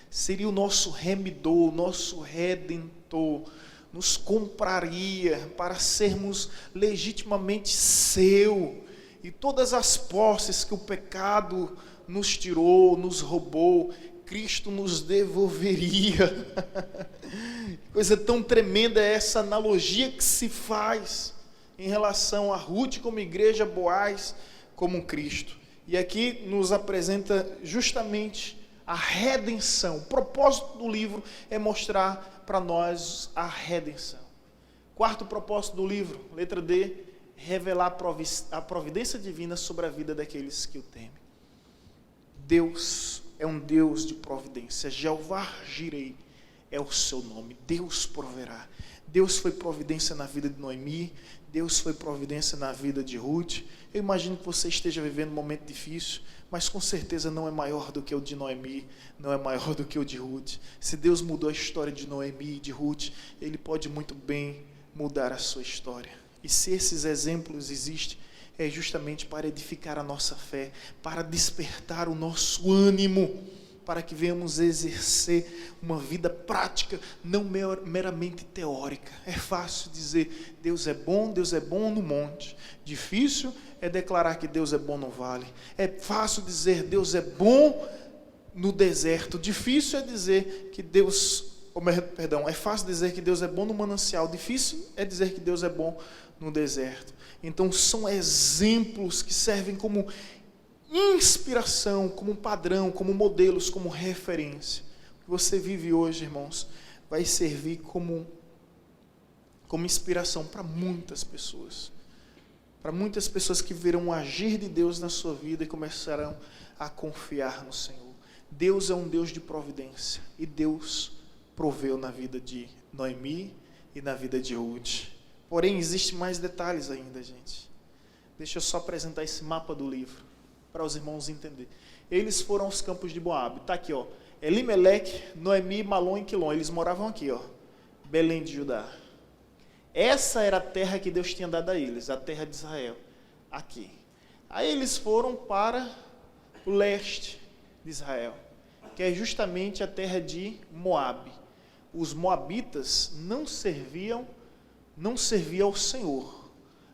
seria o nosso remidor, o nosso redentor, nos compraria para sermos legitimamente seu, e todas as posses que o pecado nos tirou, nos roubou, Cristo nos devolveria. Coisa tão tremenda é essa analogia que se faz em relação a Ruth como igreja, Boaz como Cristo. E aqui nos apresenta justamente a redenção. O propósito do livro é mostrar para nós a redenção. Quarto propósito do livro, letra D, revelar a providência divina sobre a vida daqueles que o temem. Deus é um Deus de providência. Jeová Jirei é o seu nome. Deus proverá. Deus foi providência na vida de Noemi. Deus foi providência na vida de Ruth. Eu imagino que você esteja vivendo um momento difícil, mas com certeza não é maior do que o de Noemi, não é maior do que o de Ruth. Se Deus mudou a história de Noemi e de Ruth, Ele pode muito bem mudar a sua história. E se esses exemplos existem, é justamente para edificar a nossa fé, para despertar o nosso ânimo, para que venhamos exercer uma vida prática, não meramente teórica. É fácil dizer, Deus é bom no monte. Difícil é declarar que Deus é bom no vale. É fácil dizer, Deus é bom no deserto. Difícil é dizer que é fácil dizer que Deus é bom no manancial. Difícil é dizer que Deus é bom no deserto. Então são exemplos que servem como inspiração, como padrão, como modelos, como referência. O que você vive hoje, irmãos, vai servir como inspiração para muitas pessoas. Para muitas pessoas que verão o agir de Deus na sua vida e começarão a confiar no Senhor. Deus é um Deus de providência. E Deus proveu na vida de Noemi e na vida de Ruth. Porém, existem mais detalhes ainda, gente. Deixa eu só apresentar esse mapa do livro, para os irmãos entenderem. Eles foram aos campos de Moabe. Está aqui, ó. Elimeleque, Noemi, Malom e Quilom. Eles moravam aqui, ó. Belém de Judá. Essa era a terra que Deus tinha dado a eles, a terra de Israel. Aqui. Aí eles foram para o leste de Israel, que é justamente a terra de Moabe. Os moabitas não serviam ao Senhor.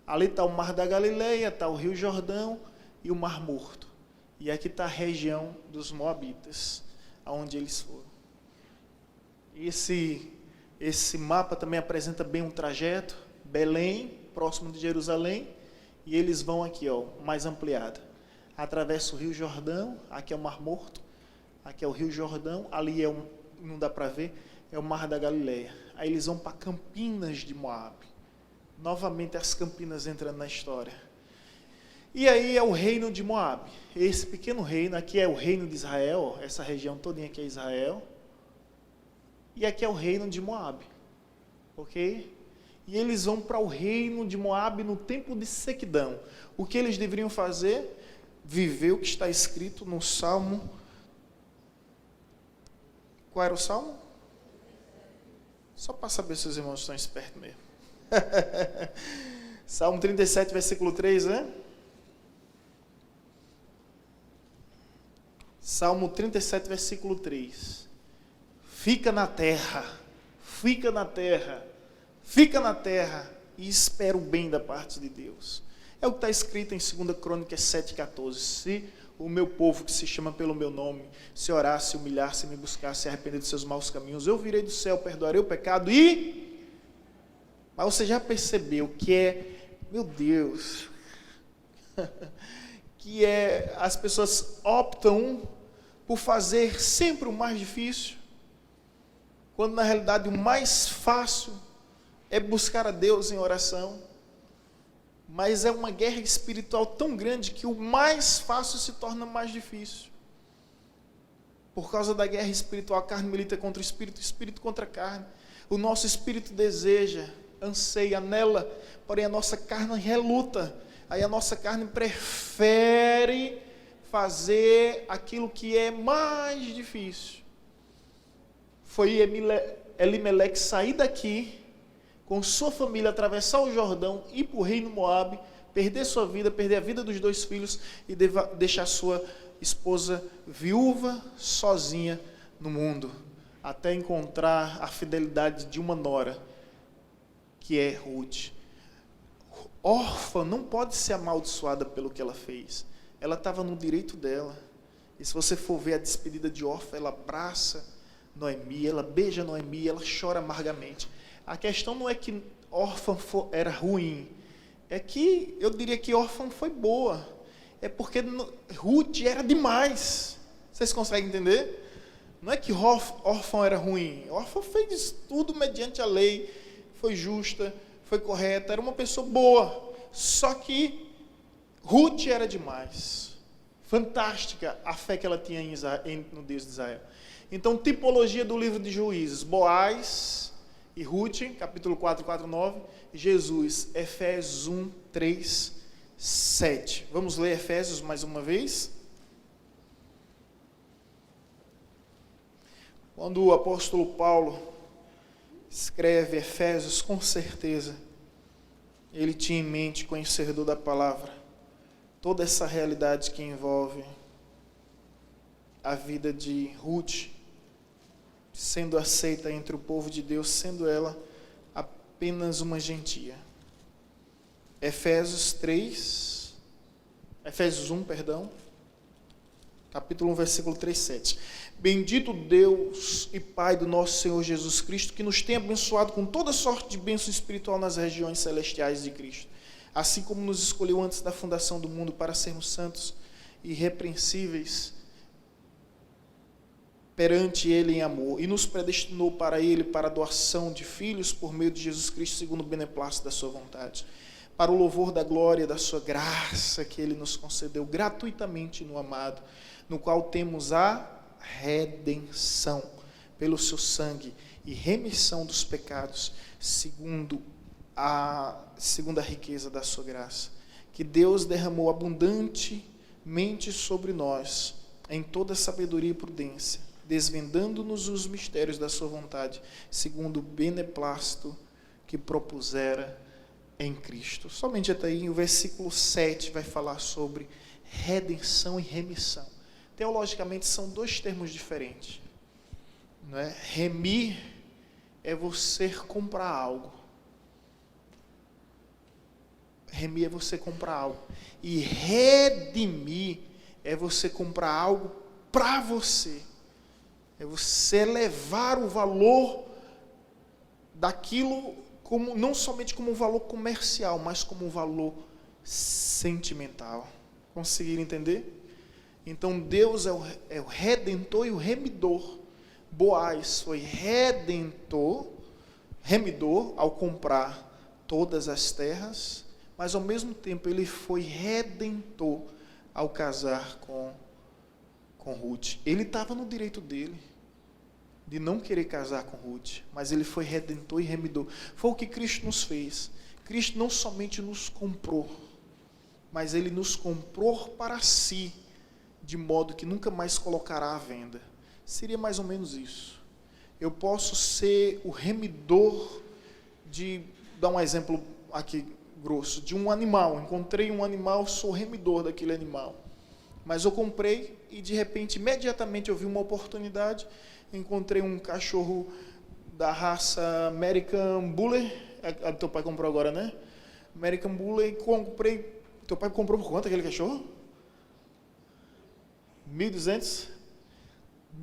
Ali está o Mar da Galileia, está o Rio Jordão e o Mar Morto. E aqui está a região dos moabitas, aonde eles foram. Esse mapa também apresenta bem um trajeto. Belém, próximo de Jerusalém, e eles vão aqui, ó, mais ampliado. Atravessa o Rio Jordão, aqui é o Mar Morto, aqui é o Rio Jordão, ali não dá para ver, é o Mar da Galileia. Aí eles vão para Campinas de Moabe. Novamente as Campinas entrando na história. E aí é o reino de Moabe. Esse pequeno reino, aqui é o reino de Israel, essa região todinha aqui é Israel. E aqui é o reino de Moabe. Ok? E eles vão para o reino de Moabe no tempo de sequidão. O que eles deveriam fazer? Viver o que está escrito no Salmo. Qual era o Salmo? Só para saber se os irmãos estão espertos mesmo. Salmo 37, versículo 3, né? Salmo 37, versículo 3. Fica na terra e espera o bem da parte de Deus. É o que está escrito em 2 Crônicas 7,14. Se o meu povo que se chama pelo meu nome se orar, se humilhar, se me buscar, se arrepender de seus maus caminhos, eu virei do céu, perdoarei o pecado e... Mas você já percebeu que meu Deus, que as pessoas optam por fazer sempre o mais difícil, quando na realidade o mais fácil é buscar a Deus em oração. Mas é uma guerra espiritual tão grande que o mais fácil se torna mais difícil. Por causa da guerra espiritual, a carne milita contra o espírito contra a carne. O nosso espírito deseja, anseia, anela, porém a nossa carne reluta. Aí a nossa carne prefere fazer aquilo que é mais difícil. Foi Elimeleque sair daqui, com sua família, atravessar o Jordão, ir para o reino Moabe, perder sua vida, perder a vida dos 2 filhos e deixar sua esposa viúva, sozinha no mundo, até encontrar a fidelidade de uma nora, que é Ruth. Órfã não pode ser amaldiçoada pelo que ela fez. Ela estava no direito dela. E se você for ver a despedida de Órfã, ela abraça Noemi, ela beija Noemi, ela chora amargamente. A questão não é que órfã era ruim, é que eu diria que órfã foi boa. É porque Ruth era demais. Vocês conseguem entender? Não é que órfã era ruim. Órfã fez tudo mediante a lei, foi justa, foi correta, era uma pessoa boa. Só que Ruth era demais. Fantástica a fé que ela tinha no Deus de Israel. Então, tipologia do livro de Juízes: Boaz e Ruth, capítulo 4, 4, 9. Jesus, Efésios 1, 3, 7. Vamos ler Efésios mais uma vez. Quando o apóstolo Paulo escreve Efésios, com certeza, ele tinha em mente, conhecedor da palavra, toda essa realidade que envolve a vida de Ruth, sendo aceita entre o povo de Deus, sendo ela apenas uma gentia. Efésios 1, capítulo 1, versículo 3, 7. Bendito Deus e Pai do nosso Senhor Jesus Cristo, que nos tem abençoado com toda sorte de bênção espiritual nas regiões celestiais de Cristo, assim como nos escolheu antes da fundação do mundo para sermos santos e irrepreensíveis perante Ele em amor, e nos predestinou para Ele, para a doação de filhos por meio de Jesus Cristo, segundo o beneplácito da sua vontade, para o louvor da glória da sua graça que Ele nos concedeu gratuitamente no amado, no qual temos a redenção pelo seu sangue e remissão dos pecados, segundo a riqueza da sua graça, que Deus derramou abundantemente sobre nós, em toda sabedoria e prudência, desvendando-nos os mistérios da sua vontade, segundo o beneplácito que propusera em Cristo. Somente até aí, o versículo 7 vai falar sobre redenção e remissão. Teologicamente, são dois termos diferentes. Não é? Remir é você comprar algo. Remir é você comprar algo. E redimir é você comprar algo para você. É você elevar o valor daquilo, como, não somente como um valor comercial, mas como um valor sentimental. Conseguiram entender? Então Deus é o redentor e o remidor. Boaz foi remidor ao comprar todas as terras, mas ao mesmo tempo ele foi redentor ao casar com Ruth. Ele estava no direito dele de não querer casar com Ruth, mas ele foi redentor e remidor. Foi o que Cristo nos fez. Cristo não somente nos comprou, mas ele nos comprou para si, de modo que nunca mais colocará à venda. Seria mais ou menos isso. Eu posso ser o remidor dar um exemplo aqui grosso, de um animal. Encontrei um animal, sou remidor daquele animal. Mas eu comprei e de repente, imediatamente eu vi uma oportunidade, encontrei um cachorro da raça American Bully, teu pai comprou agora, né? American Bully, comprei. Teu pai comprou por quanto aquele cachorro? 1.200?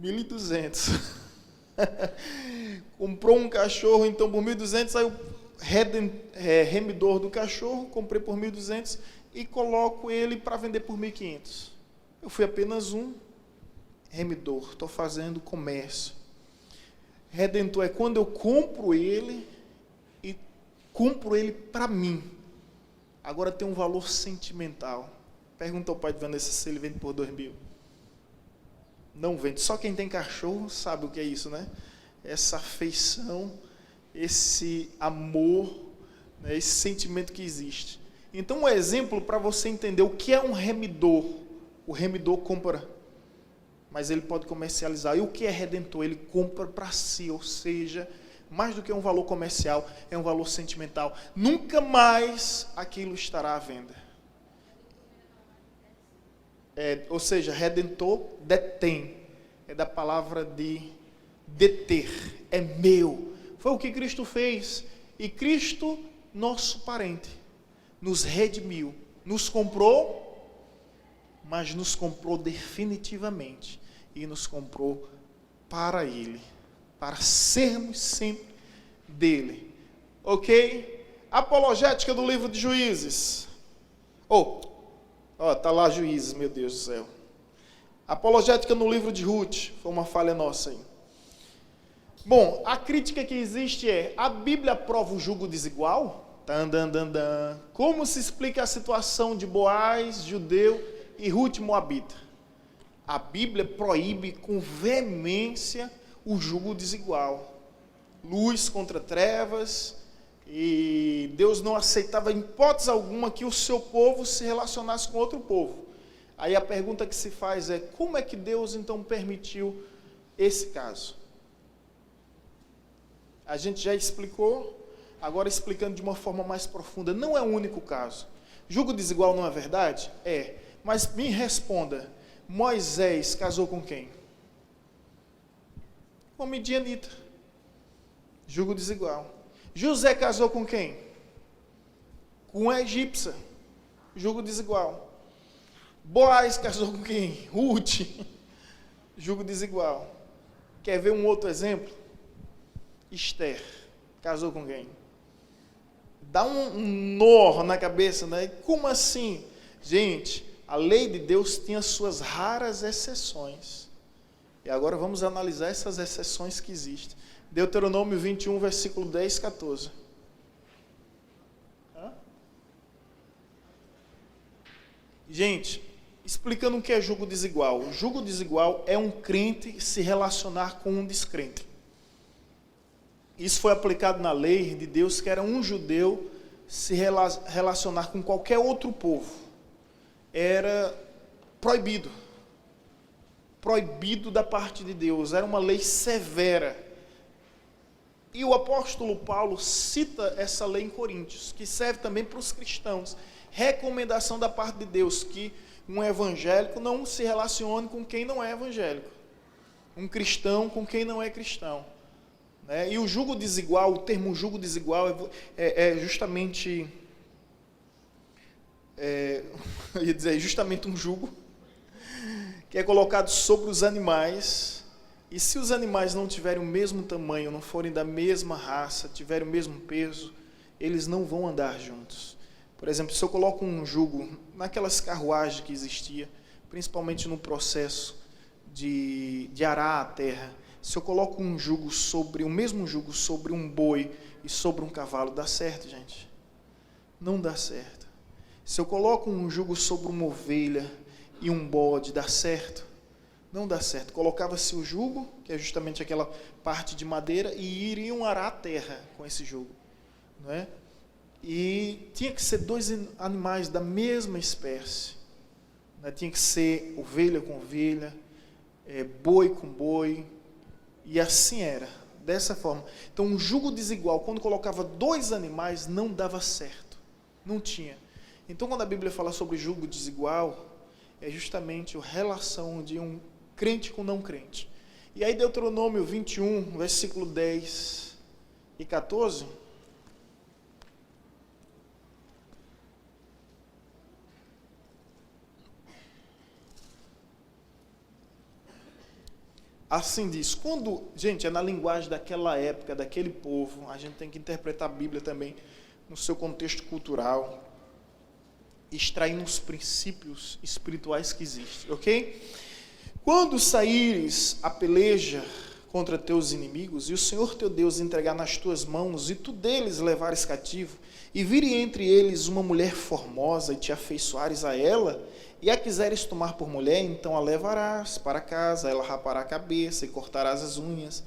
1.200. Comprou um cachorro, então, por 1.200, aí o remidor do cachorro, comprei por 1.200 e coloco ele para vender por 1.500. Eu fui apenas um remidor, estou fazendo comércio. Redentor é quando eu compro ele e compro ele para mim. Agora tem um valor sentimental. Pergunta ao pai de Vanessa se ele vende por 2.000. Não vende. Só quem tem cachorro sabe o que é isso, né? Essa afeição, esse amor, né? Esse sentimento que existe. Então, um exemplo para você entender o que é um remidor. O remidor compra, mas ele pode comercializar. E o que é redentor? Ele compra para si, ou seja, mais do que um valor comercial, é um valor sentimental. Nunca mais aquilo estará à venda. ou seja, redentor detém, é da palavra de deter, é meu. Foi o que Cristo fez, e Cristo, nosso parente, nos redimiu, nos comprou, mas nos comprou definitivamente, e nos comprou para Ele, para sermos sempre dele. Ok? Apologética do livro de Juízes. Tá lá Juízes, meu Deus do céu. Apologética no livro de Ruth, foi uma falha nossa aí. Bom, a crítica que existe é: a Bíblia aprova o jugo desigual? Como se explica a situação de Boaz, judeu, e Ruth, moabita? A Bíblia proíbe com veemência o jugo desigual. Luz contra trevas, e Deus não aceitava em hipótese alguma que o seu povo se relacionasse com outro povo. Aí a pergunta que se faz é: como é que Deus então permitiu esse caso? A gente já explicou, agora explicando de uma forma mais profunda. Não é o único caso. Jugo desigual não é verdade? É. Mas me responda, Moisés casou com quem? Com Midianita. Jugo desigual. José casou com quem? Com a egípcia. Jugo desigual. Boaz casou com quem? Ruth. Jugo desigual. Quer ver um outro exemplo? Esther casou com quem? Dá um nó na cabeça, né? Como assim? Gente, a lei de Deus tinha suas raras exceções. E agora vamos analisar essas exceções que existem. Deuteronômio 21, versículo 10, 14. Gente, explicando o que é jugo desigual. O jugo desigual é um crente se relacionar com um descrente. Isso foi aplicado na lei de Deus, que era um judeu se relacionar com qualquer outro povo. Era proibido. Proibido da parte de Deus. Era uma lei severa. E o apóstolo Paulo cita essa lei em Coríntios, que serve também para os cristãos. Recomendação da parte de Deus, que um evangélico não se relacione com quem não é evangélico. Um cristão com quem não é cristão. E o jugo desigual, o termo jugo desigual é justamente, eu ia dizer, justamente um jugo que é colocado sobre os animais, e se os animais não tiverem o mesmo tamanho, não forem da mesma raça, tiverem o mesmo peso, eles não vão andar juntos. Por exemplo, se eu coloco um jugo naquelas carruagens que existia, principalmente no processo de arar a terra, se eu coloco o mesmo jugo sobre um boi e sobre um cavalo, dá certo, gente? Não dá certo. Se eu coloco um jugo sobre uma ovelha e um bode, dá certo? Não dá certo. Colocava-se o jugo, que é justamente aquela parte de madeira, e iriam arar a terra com esse jugo. Não é? E tinha que ser dois animais da mesma espécie. Né? Tinha que ser ovelha com ovelha, boi com boi, e assim era, dessa forma. Então, um jugo desigual, quando colocava dois animais, não dava certo. Não tinha. Então, quando a Bíblia fala sobre jugo desigual, é justamente a relação de um crente com não crente. E aí, Deuteronômio 21, versículo 10 e 14... assim diz, gente, é na linguagem daquela época, daquele povo, a gente tem que interpretar a Bíblia também no seu contexto cultural, extraindo os princípios espirituais que existem, ok? Quando saíres a peleja contra teus inimigos, e o Senhor teu Deus entregar nas tuas mãos, e tu deles levares cativo, e vire entre eles uma mulher formosa, e te afeiçoares a ela, e a quiseres tomar por mulher, então a levarás para casa, ela rapará a cabeça, e cortarás as unhas,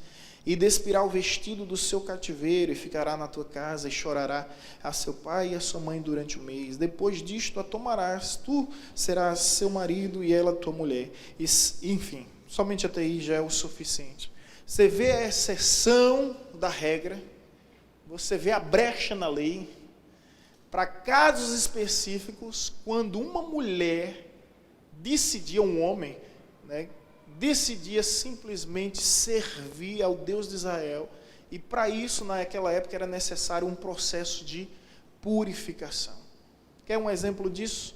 e despirá o vestido do seu cativeiro, e ficará na tua casa, e chorará a seu pai e a sua mãe durante o mês. Depois disto a tomarás, tu serás seu marido, e ela tua mulher. E, enfim, somente até aí já é o suficiente. Você vê a exceção da regra, você vê a brecha na lei, para casos específicos, quando uma mulher um homem, né, decidia simplesmente servir ao Deus de Israel, e para isso, naquela época, era necessário um processo de purificação. Quer um exemplo disso?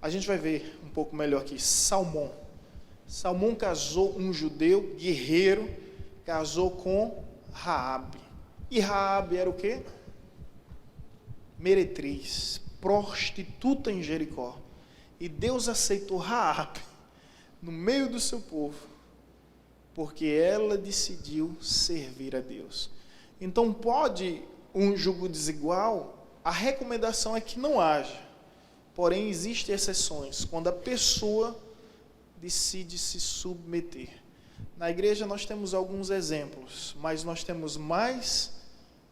A gente vai ver um pouco melhor aqui. Salmão. Salmão casou um judeu, guerreiro, casou com Raabe. E Raabe era o quê? Meretriz, prostituta em Jericó. E Deus aceitou Raabe no meio do seu povo, porque ela decidiu servir a Deus. Então, pode um jugo desigual? A recomendação é que não haja. Porém, existem exceções, quando a pessoa decide se submeter. Na igreja nós temos alguns exemplos, mas nós temos mais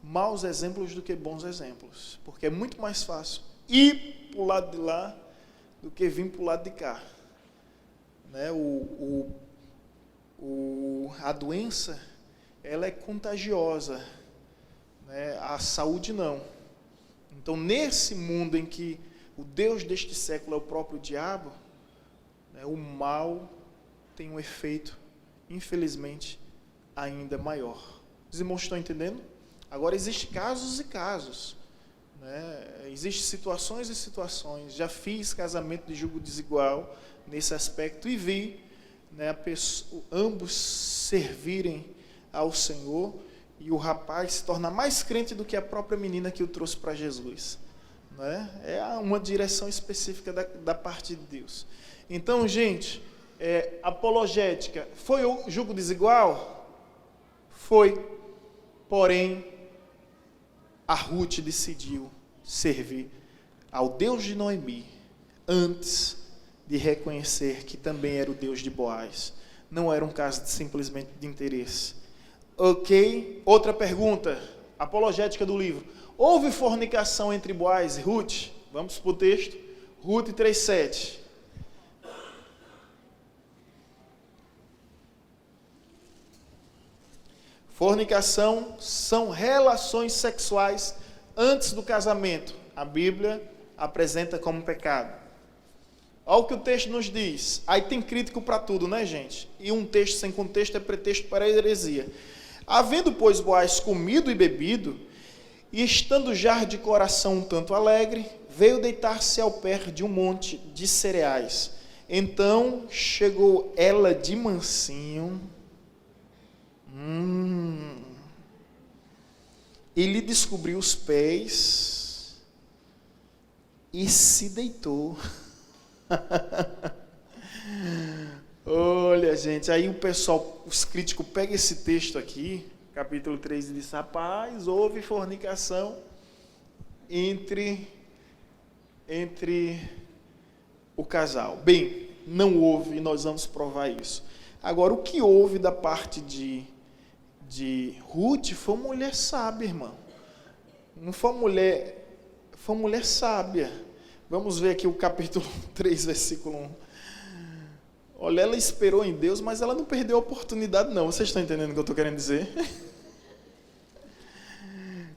maus exemplos do que bons exemplos, porque é muito mais fácil ir para o lado de lá do que vir para o lado de cá. Né? A doença, ela é contagiosa, né? A saúde não. Então, nesse mundo em que o Deus deste século é o próprio diabo, né, o mal tem um efeito, infelizmente, ainda maior. Os irmãos estão entendendo? Agora, existem casos e casos. Né? Existem situações e situações. Já fiz casamento de jugo desigual nesse aspecto e vi, né, ambos servirem ao Senhor e o rapaz se tornar mais crente do que a própria menina que o trouxe para Jesus. Né? É uma direção específica da parte de Deus. Então, gente, apologética, foi o jugo desigual? Foi. Porém, a Ruth decidiu servir ao Deus de Noemi antes de reconhecer que também era o Deus de Boaz. Não era um caso simplesmente de interesse. Ok? Outra pergunta, apologética do livro. Houve fornicação entre Boaz e Ruth? Vamos para o texto. Ruth 3:7. Fornicação são relações sexuais antes do casamento. A Bíblia apresenta como pecado. Olha o que o texto nos diz. Aí tem crítico para tudo, né, gente? E um texto sem contexto é pretexto para a heresia. Havendo, pois, Boaz comido e bebido, e estando já de coração um tanto alegre, veio deitar-se ao pé de um monte de cereais. Então chegou ela de mansinho, e lhe descobriu os pés e se deitou. Olha, gente, aí o pessoal, os críticos pegam esse texto aqui, capítulo 3, e diz: rapaz, houve fornicação entre o casal. Bem, não houve, e nós vamos provar isso. Agora, o que houve da parte de Ruth foi uma mulher sábia, irmão. Não foi uma mulher sábia. Vamos ver aqui o capítulo 3, versículo 1. Olha, ela esperou em Deus, mas ela não perdeu a oportunidade, não. Vocês estão entendendo o que eu estou querendo dizer?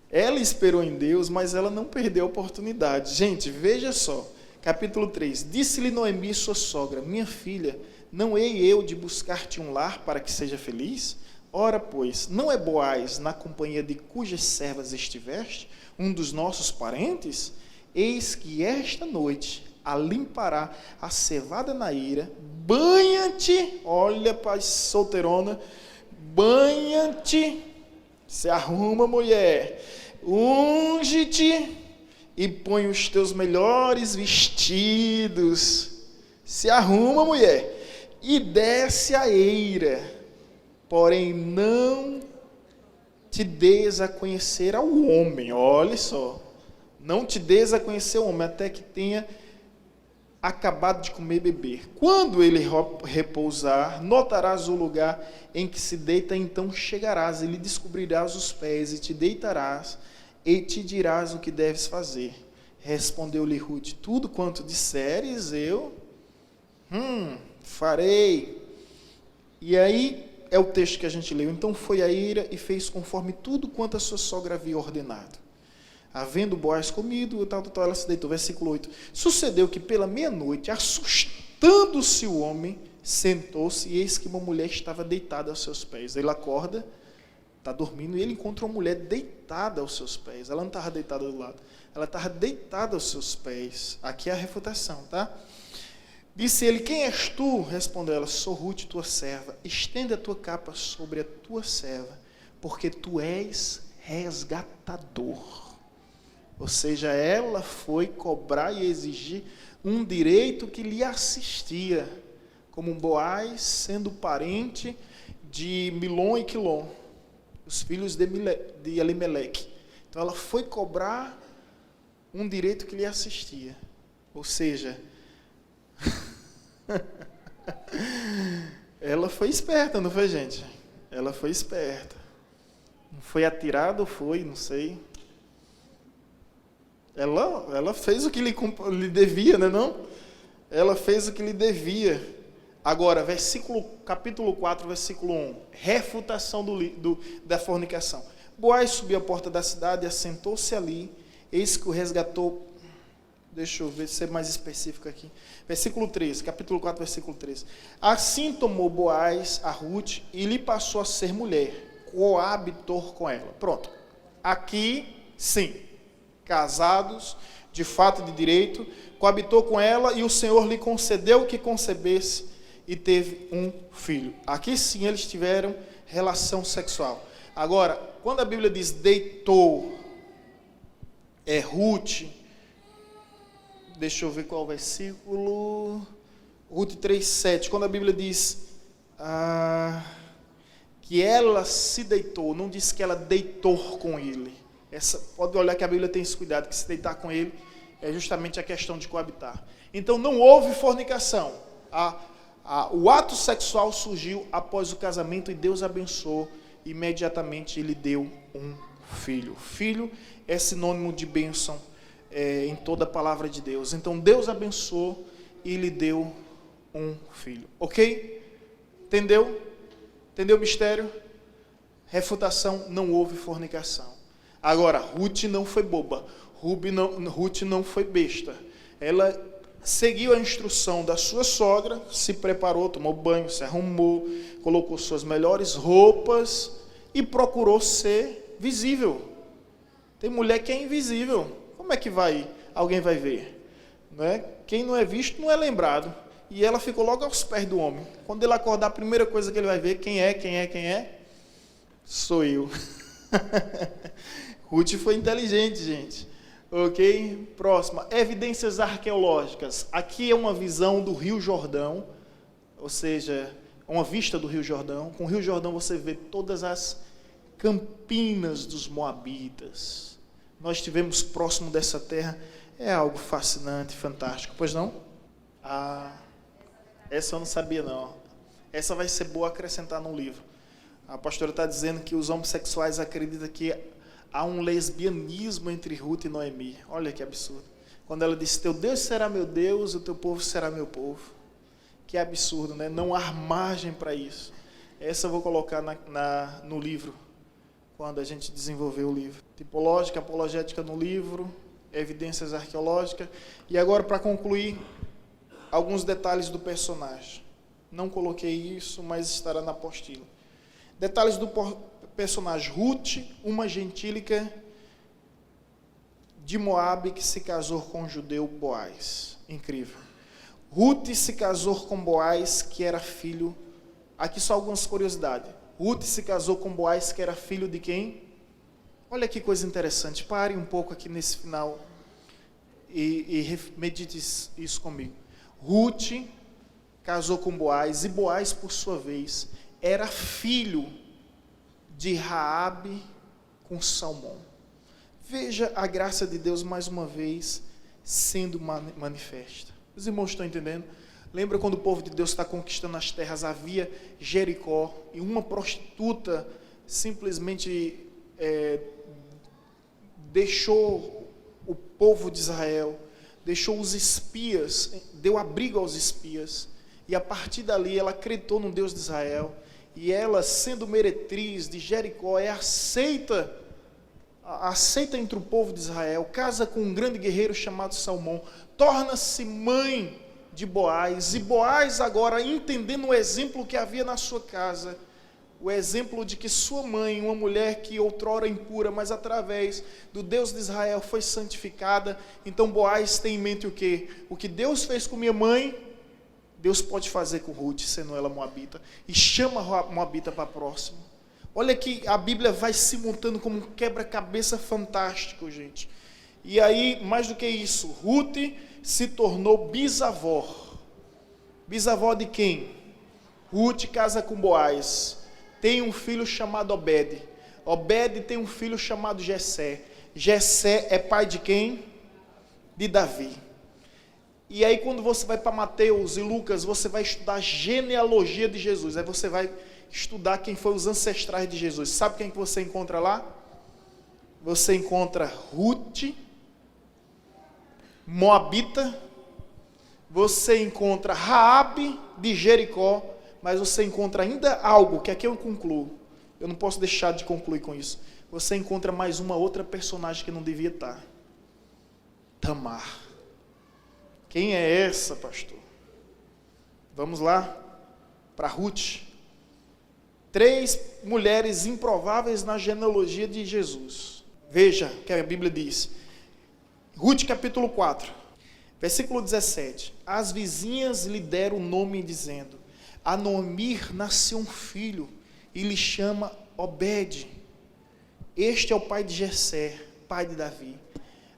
Ela esperou em Deus, mas ela não perdeu a oportunidade. Gente, veja só. Capítulo 3. Disse-lhe Noemi, sua sogra: minha filha, não hei eu de buscar-te um lar para que seja feliz? Ora, pois, não é Boaz, na companhia de cujas servas estiveste, um dos nossos parentes? Eis que esta noite a limpará a cevada na eira, banha-te, olha para solteirona, banha-te, se arruma, mulher, unge-te e põe os teus melhores vestidos, se arruma, mulher, e desce a eira, porém não te des a conhecer ao homem, olha só, não te des a conhecer o homem, até que tenha acabado de comer e beber. Quando ele repousar, notarás o lugar em que se deita, então chegarás e lhe descobrirás os pés, e te deitarás, e te dirás o que deves fazer. Respondeu-lhe Ruth: tudo quanto disseres, eu farei. E aí é o texto que a gente leu. Então foi a eira e fez conforme tudo quanto a sua sogra havia ordenado. Havendo Boaz comido, ela se deitou. Versículo 8. Sucedeu que pela meia-noite, Ajustando-se o homem, sentou-se, e eis que uma mulher estava deitada aos seus pés. Ele acorda, está dormindo, e ele encontra uma mulher deitada aos seus pés. Ela não estava deitada do lado, ela estava deitada aos seus pés. Aqui é a refutação, tá? Disse ele: quem és tu? Respondeu ela: sou Ruth, tua serva. Estende a tua capa sobre a tua serva, porque tu és resgatador. Ou seja, ela foi cobrar e exigir um direito que lhe assistia, como Boaz sendo parente de Milom e Quilom, os filhos de Elimeleque. Então ela foi cobrar um direito que lhe assistia. Ou seja, ela foi esperta, não foi, gente? Ela foi esperta. Não foi atirada ou foi, não sei. Ela fez o que lhe devia, né, não? Ela fez o que lhe devia. Agora, capítulo 4, versículo 1. Refutação da fornicação. Boaz subiu à porta da cidade e assentou-se ali. Eis que o resgatou. Deixa eu ver, ser mais específico aqui. Versículo 13, capítulo 4, versículo 13. Assim tomou Boaz a Ruth e lhe passou a ser mulher, coabitou com ela. Pronto. Aqui, sim. Casados, de fato e de direito, coabitou com ela e o Senhor lhe concedeu que concebesse e teve um filho. Aqui sim eles tiveram relação sexual. Agora, quando a Bíblia diz deitou, é Ruth, deixa eu ver qual versículo, Ruth 3,7, quando a Bíblia diz que ela se deitou, não diz que ela deitou com ele. Pode olhar que a Bíblia tem esse cuidado, que se deitar com ele é justamente a questão de coabitar. Então não houve fornicação. O ato sexual surgiu após o casamento e Deus abençoou. Imediatamente ele deu um filho. Filho é sinônimo de bênção em toda a palavra de Deus. Então Deus abençoou e lhe deu um filho. Ok? Entendeu? Entendeu o mistério? Refutação, não houve fornicação. Agora, Ruth não foi boba, Ruth não foi besta. Ela seguiu a instrução da sua sogra, se preparou, tomou banho, se arrumou, colocou suas melhores roupas e procurou ser visível. Tem mulher que é invisível. Como é que alguém vai ver? Não é? Quem não é visto não é lembrado. E ela ficou logo aos pés do homem. Quando ele acordar, a primeira coisa que ele vai ver, quem é? Sou eu. Ruth foi inteligente, gente. Ok? Próxima. Evidências arqueológicas. Aqui é uma visão do Rio Jordão, ou seja, uma vista do Rio Jordão. Com o Rio Jordão você vê todas as campinas dos moabitas. Nós estivemos próximo dessa terra. É algo fascinante, fantástico. Pois não? Essa eu não sabia, não. Essa vai ser boa acrescentar no livro. A pastora está dizendo que os homossexuais acreditam que há um lesbianismo entre Ruth e Noemi. Olha que absurdo. Quando ela disse, teu Deus será meu Deus, o teu povo será meu povo. Que absurdo, né? Não há margem para isso. Essa eu vou colocar no livro, quando a gente desenvolver o livro. Tipológica, apologética no livro, evidências arqueológicas. E agora, para concluir, alguns detalhes do personagem. Não coloquei isso, mas estará na apostila. Detalhes do personagem. Ruth, uma gentílica de Moabe que se casou com o judeu Boaz. Incrível. Ruth se casou com Boaz, que era filho... Aqui só algumas curiosidades. Ruth se casou com Boaz, que era filho de quem? Olha que coisa interessante. Pare um pouco aqui nesse final e medite isso comigo. Ruth casou com Boaz, e Boaz, por sua vez, era filho de Raabe com Salmão. Veja a graça de Deus mais uma vez sendo manifesta. Os irmãos estão entendendo? Lembra quando o povo de Deus está conquistando as terras, havia Jericó, e uma prostituta simplesmente deixou o povo de Israel, deixou os espias, deu abrigo aos espias, e a partir dali ela acreditou no Deus de Israel, e ela, sendo meretriz de Jericó, aceita entre o povo de Israel, casa com um grande guerreiro chamado Salmão, torna-se mãe de Boaz. E Boaz agora, entendendo o exemplo que havia na sua casa, o exemplo de que sua mãe, uma mulher que outrora impura, mas através do Deus de Israel foi santificada. Então Boaz tem em mente o quê? O que Deus fez com minha mãe, Deus pode fazer com Ruth, sendo ela moabita. E chama a moabita para próximo. Olha que a Bíblia vai se montando como um quebra-cabeça fantástico, gente. E aí, mais do que isso, Ruth se tornou bisavó. Bisavó de quem? Ruth casa com Boaz. Tem um filho chamado Obed. Obed tem um filho chamado Jessé. Jessé é pai de quem? De Davi. E aí quando você vai para Mateus e Lucas, você vai estudar a genealogia de Jesus. Aí você vai estudar quem foram os ancestrais de Jesus. Sabe quem que você encontra lá? Você encontra Ruth, moabita. Você encontra Raabe de Jericó. Mas você encontra ainda algo, que aqui eu concluo. Eu não posso deixar de concluir com isso. Você encontra mais uma outra personagem que não devia estar. Tamar. Quem é essa, pastor? Vamos lá para Ruth. 3 mulheres improváveis na genealogia de Jesus. Veja o que a Bíblia diz. Ruth capítulo 4, versículo 17. As vizinhas lhe deram o nome dizendo: a Noemi nasceu um filho e lhe chama Obed. Este é o pai de Jessé, pai de Davi.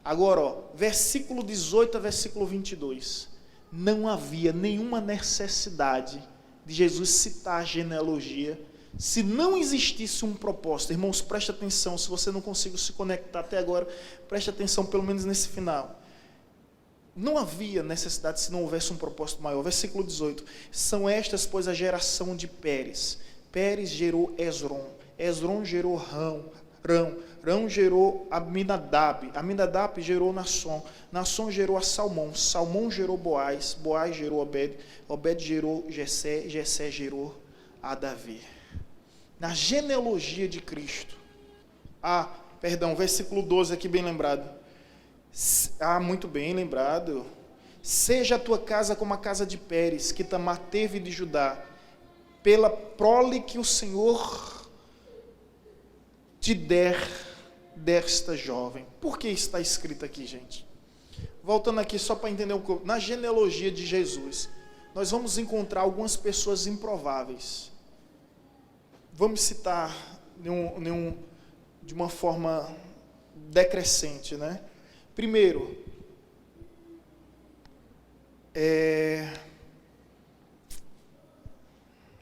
Agora, versículo 18 a versículo 22. Não havia nenhuma necessidade de Jesus citar a genealogia se não existisse um propósito. Irmãos, preste atenção. Se você não conseguiu se conectar até agora, preste atenção pelo menos nesse final. Não havia necessidade se não houvesse um propósito maior. Versículo 18. São estas, pois, a geração de Pérez. Pérez gerou Esrom. Esrom gerou Rão. Rão gerou Aminadab. Aminadab gerou Nasson. Nasson gerou a Salmão. Salmão gerou Boaz. Boaz gerou Obed. Obed gerou Jessé. Jessé gerou a Davi. Na genealogia de Cristo. Versículo 12 aqui bem lembrado. Muito bem lembrado. Seja a tua casa como a casa de Pérez, que Tamar teve de Judá, pela prole que o Senhor te der desta jovem. Por que está escrito aqui, gente? Voltando aqui só para entender um pouco. Na genealogia de Jesus, nós vamos encontrar algumas pessoas improváveis. Vamos citar de uma forma decrescente, né? Primeiro,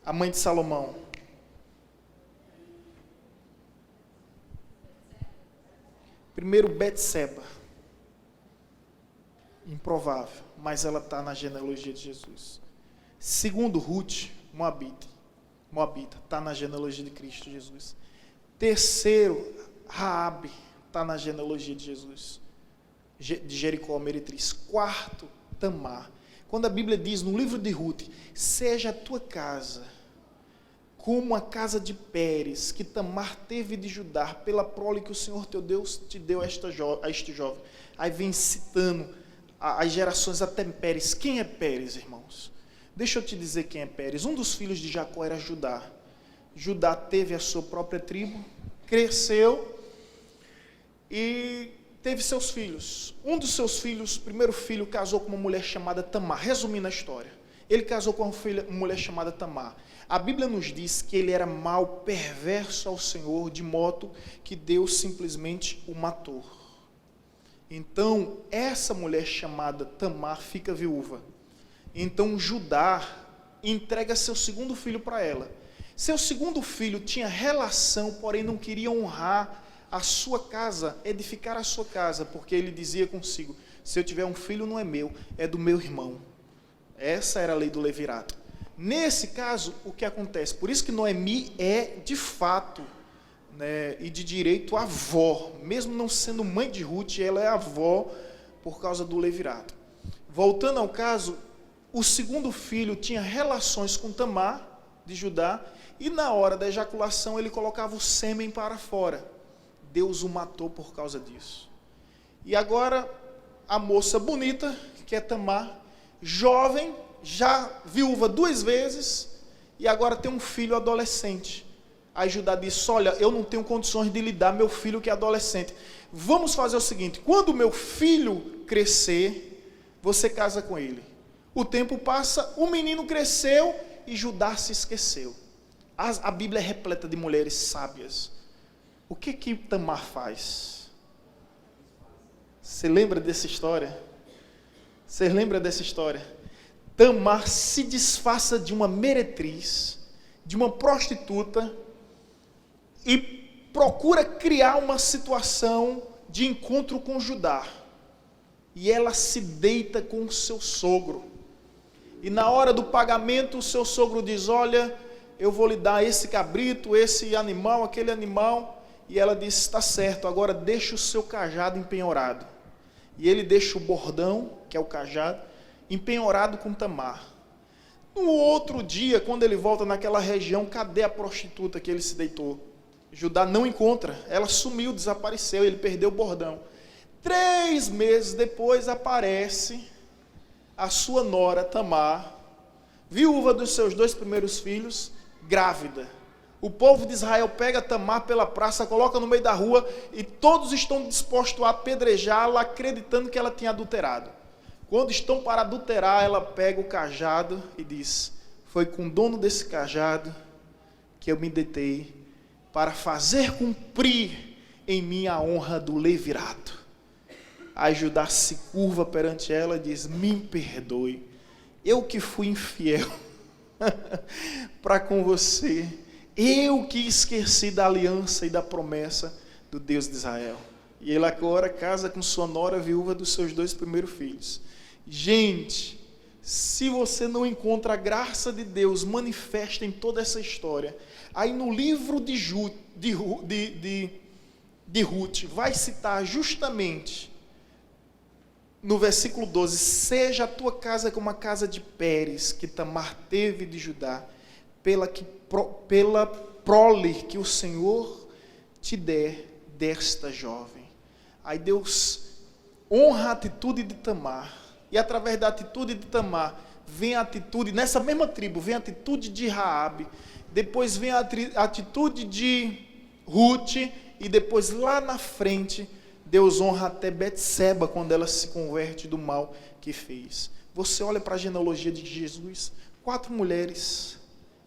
a mãe de Salomão. Primeiro, Betseba. Improvável, mas ela está na genealogia de Jesus. Segundo, Ruth, Moabita, está na genealogia de Cristo Jesus. Terceiro, Raabe, está na genealogia de Jesus. De Jericó, meretriz. Quarto, Tamar. Quando a Bíblia diz no livro de Ruth, seja a tua casa como a casa de Pérez, que Tamar teve de Judá, pela prole que o Senhor teu Deus te deu a este jovem. Aí vem citando as gerações até Pérez. Quem é Pérez, irmãos? Deixa eu te dizer quem é Pérez. Um dos filhos de Jacó era Judá. Judá teve a sua própria tribo, cresceu e teve seus filhos. Um dos seus filhos, primeiro filho, casou com uma mulher chamada Tamar. Resumindo a história, ele casou com uma mulher chamada Tamar. A Bíblia nos diz que ele era mau, perverso ao Senhor, de modo que Deus simplesmente o matou. Então, essa mulher chamada Tamar fica viúva. Então, Judá entrega seu segundo filho para ela. Seu segundo filho tinha relação, porém não queria honrar a sua casa, edificar a sua casa, porque ele dizia consigo: se eu tiver um filho não é meu, é do meu irmão. Essa era a lei do levirato. Nesse caso, o que acontece? Por isso que Noemi é, de fato, né, e de direito, avó. Mesmo não sendo mãe de Ruth, ela é avó por causa do levirato. Voltando ao caso, o segundo filho tinha relações com Tamar, de Judá, e na hora da ejaculação ele colocava o sêmen para fora. Deus o matou por causa disso. E agora, a moça bonita, que é Tamar, jovem, já viúva 2 vezes, e agora tem um filho adolescente. Aí Judá disse: olha, eu não tenho condições de lhe dar meu filho que é adolescente. Vamos fazer o seguinte: quando meu filho crescer, você casa com ele. O tempo passa, o menino cresceu e Judá se esqueceu. A Bíblia é repleta de mulheres sábias. O que Tamar faz? Você lembra dessa história? Você lembra dessa história? Tamar se disfarça de uma meretriz, de uma prostituta, e procura criar uma situação de encontro com Judá. E ela se deita com o seu sogro. E na hora do pagamento, o seu sogro diz: olha, eu vou lhe dar esse cabrito, esse animal, aquele animal. E ela diz: está certo, agora deixa o seu cajado empenhorado. E ele deixa o bordão, que é o cajado, empenhorado com Tamar. No outro dia, quando ele volta naquela região, cadê a prostituta que ele se deitou? Judá não encontra, ela sumiu, desapareceu, ele perdeu o bordão. 3 meses depois aparece a sua nora Tamar, viúva dos seus 2 primeiros filhos, grávida. O povo de Israel pega Tamar pela praça, coloca no meio da rua, e todos estão dispostos a apedrejá-la, acreditando que ela tinha adulterado. Quando estão para adulterar, ela pega o cajado e diz: foi com o dono desse cajado que eu me deitei para fazer cumprir em mim a honra do levirato. Aí Judá se curva perante ela e diz: me perdoe, eu que fui infiel para com você, eu que esqueci da aliança e da promessa do Deus de Israel. E ele agora casa com sua nora viúva dos seus 2 primeiros filhos. Gente, se você não encontra a graça de Deus manifesta em toda essa história, aí no livro de Ruth vai citar justamente no versículo 12: seja a tua casa como a casa de Pérez, que Tamar teve de Judá, pela prole que o Senhor te der desta jovem. Aí Deus honra a atitude de Tamar, e através da atitude de Tamar, vem a atitude, nessa mesma tribo, vem a atitude de Raabe, depois vem a atitude de Ruth, e depois lá na frente, Deus honra até Betseba, quando ela se converte do mal que fez. Você olha para a genealogia de Jesus, 4 mulheres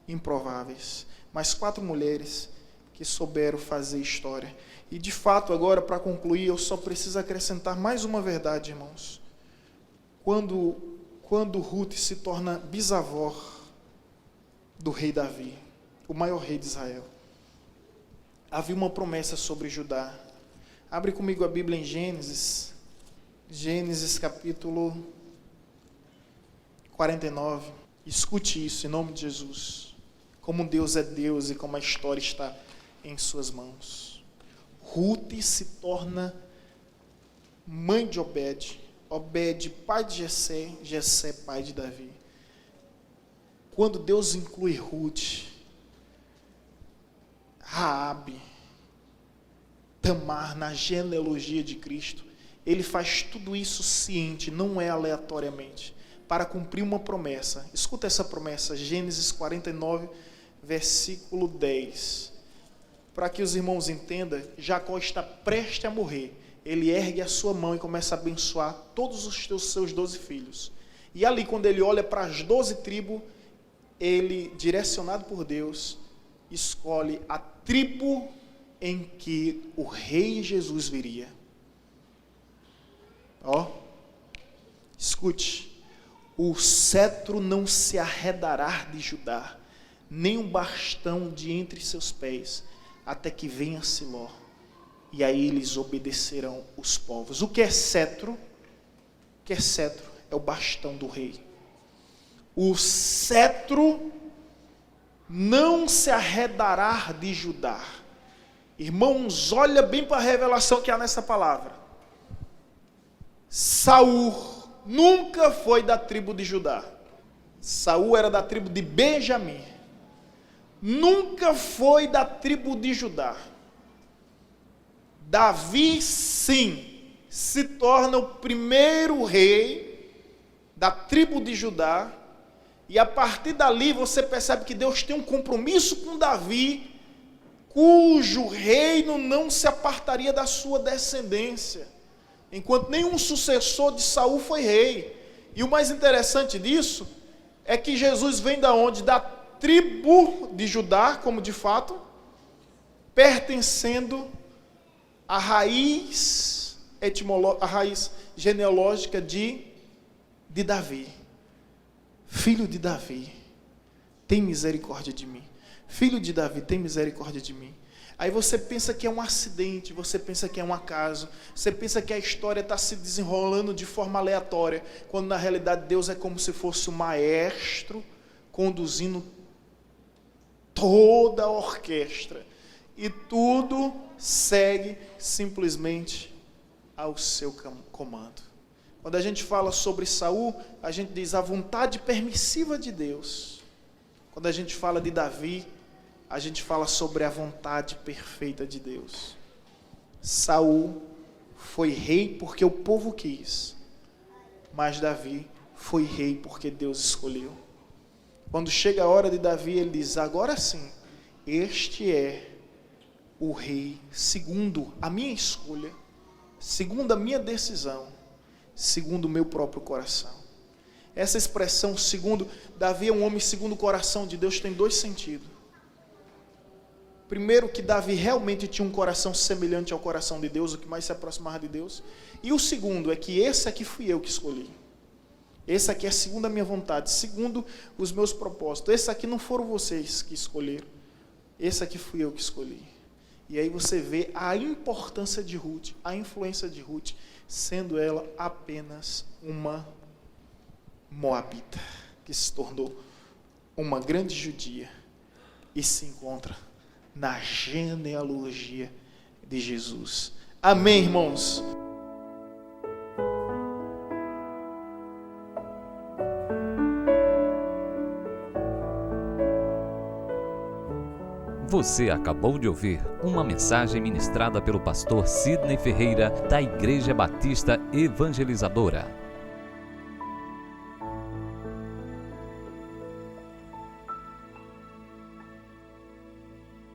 improváveis, mas 4 mulheres que souberam fazer história. E de fato, agora, para concluir, eu só preciso acrescentar mais uma verdade, irmãos. Quando Ruth se torna bisavó do rei Davi, o maior rei de Israel, havia uma promessa sobre Judá. Abre comigo a Bíblia em Gênesis capítulo 49. Escute isso em nome de Jesus. Como Deus é Deus e como a história está em suas mãos. Ruth se torna mãe de Obed, Obed pai de Jessé, Jessé pai de Davi. Quando Deus inclui Ruth, Raabe, Tamar na genealogia de Cristo, ele faz tudo isso ciente, não é aleatoriamente, para cumprir uma promessa. Escuta essa promessa, Gênesis 49, versículo 10. Para que os irmãos entendam, Jacó está prestes a morrer. Ele ergue a sua mão e começa a abençoar todos os seus 12 filhos. E ali, quando ele olha para as 12 tribos, ele, direcionado por Deus, escolhe a tribo em que o rei Jesus viria. Escute: o cetro não se arredará de Judá, nem um bastão de entre seus pés, até que venha Siló, e aí eles obedecerão os povos. O que é cetro? O que é cetro? É o bastão do rei. O cetro não se arredará de Judá. Irmãos, olha bem para a revelação que há nessa palavra. Saul nunca foi da tribo de Judá. Saul era da tribo de Benjamim. Nunca foi da tribo de Judá. Davi, sim, se torna o primeiro rei da tribo de Judá, e a partir dali você percebe que Deus tem um compromisso com Davi, cujo reino não se apartaria da sua descendência, enquanto nenhum sucessor de Saul foi rei. E o mais interessante disso é que Jesus vem da onde? Da tribo de Judá, como de fato, pertencendo à raiz a raiz genealógica de Davi. Filho de Davi, tem misericórdia de mim. Filho de Davi, tem misericórdia de mim. Aí você pensa que é um acidente, você pensa que é um acaso, você pensa que a história está se desenrolando de forma aleatória, quando na realidade Deus é como se fosse o maestro conduzindo toda a orquestra. E tudo segue simplesmente ao seu comando. Quando a gente fala sobre Saul, a gente diz a vontade permissiva de Deus. Quando a gente fala de Davi, a gente fala sobre a vontade perfeita de Deus. Saul foi rei porque o povo quis, mas Davi foi rei porque Deus escolheu. Quando chega a hora de Davi, ele diz: agora sim, este é o rei, segundo a minha escolha, segundo a minha decisão, segundo o meu próprio coração. Essa expressão, segundo, Davi é um homem segundo o coração de Deus, tem dois sentidos. Primeiro, que Davi realmente tinha um coração semelhante ao coração de Deus, o que mais se aproximava de Deus. E o segundo é que esse aqui fui eu que escolhi. Esse aqui é segundo a minha vontade, segundo os meus propósitos. Esse aqui não foram vocês que escolheram. Esse aqui fui eu que escolhi. E aí você vê a importância de Ruth, a influência de Ruth, sendo ela apenas uma moabita, que se tornou uma grande judia e se encontra na genealogia de Jesus. Amém, irmãos? Você acabou de ouvir uma mensagem ministrada pelo pastor Sidney Ferreira, da Igreja Batista Evangelizadora.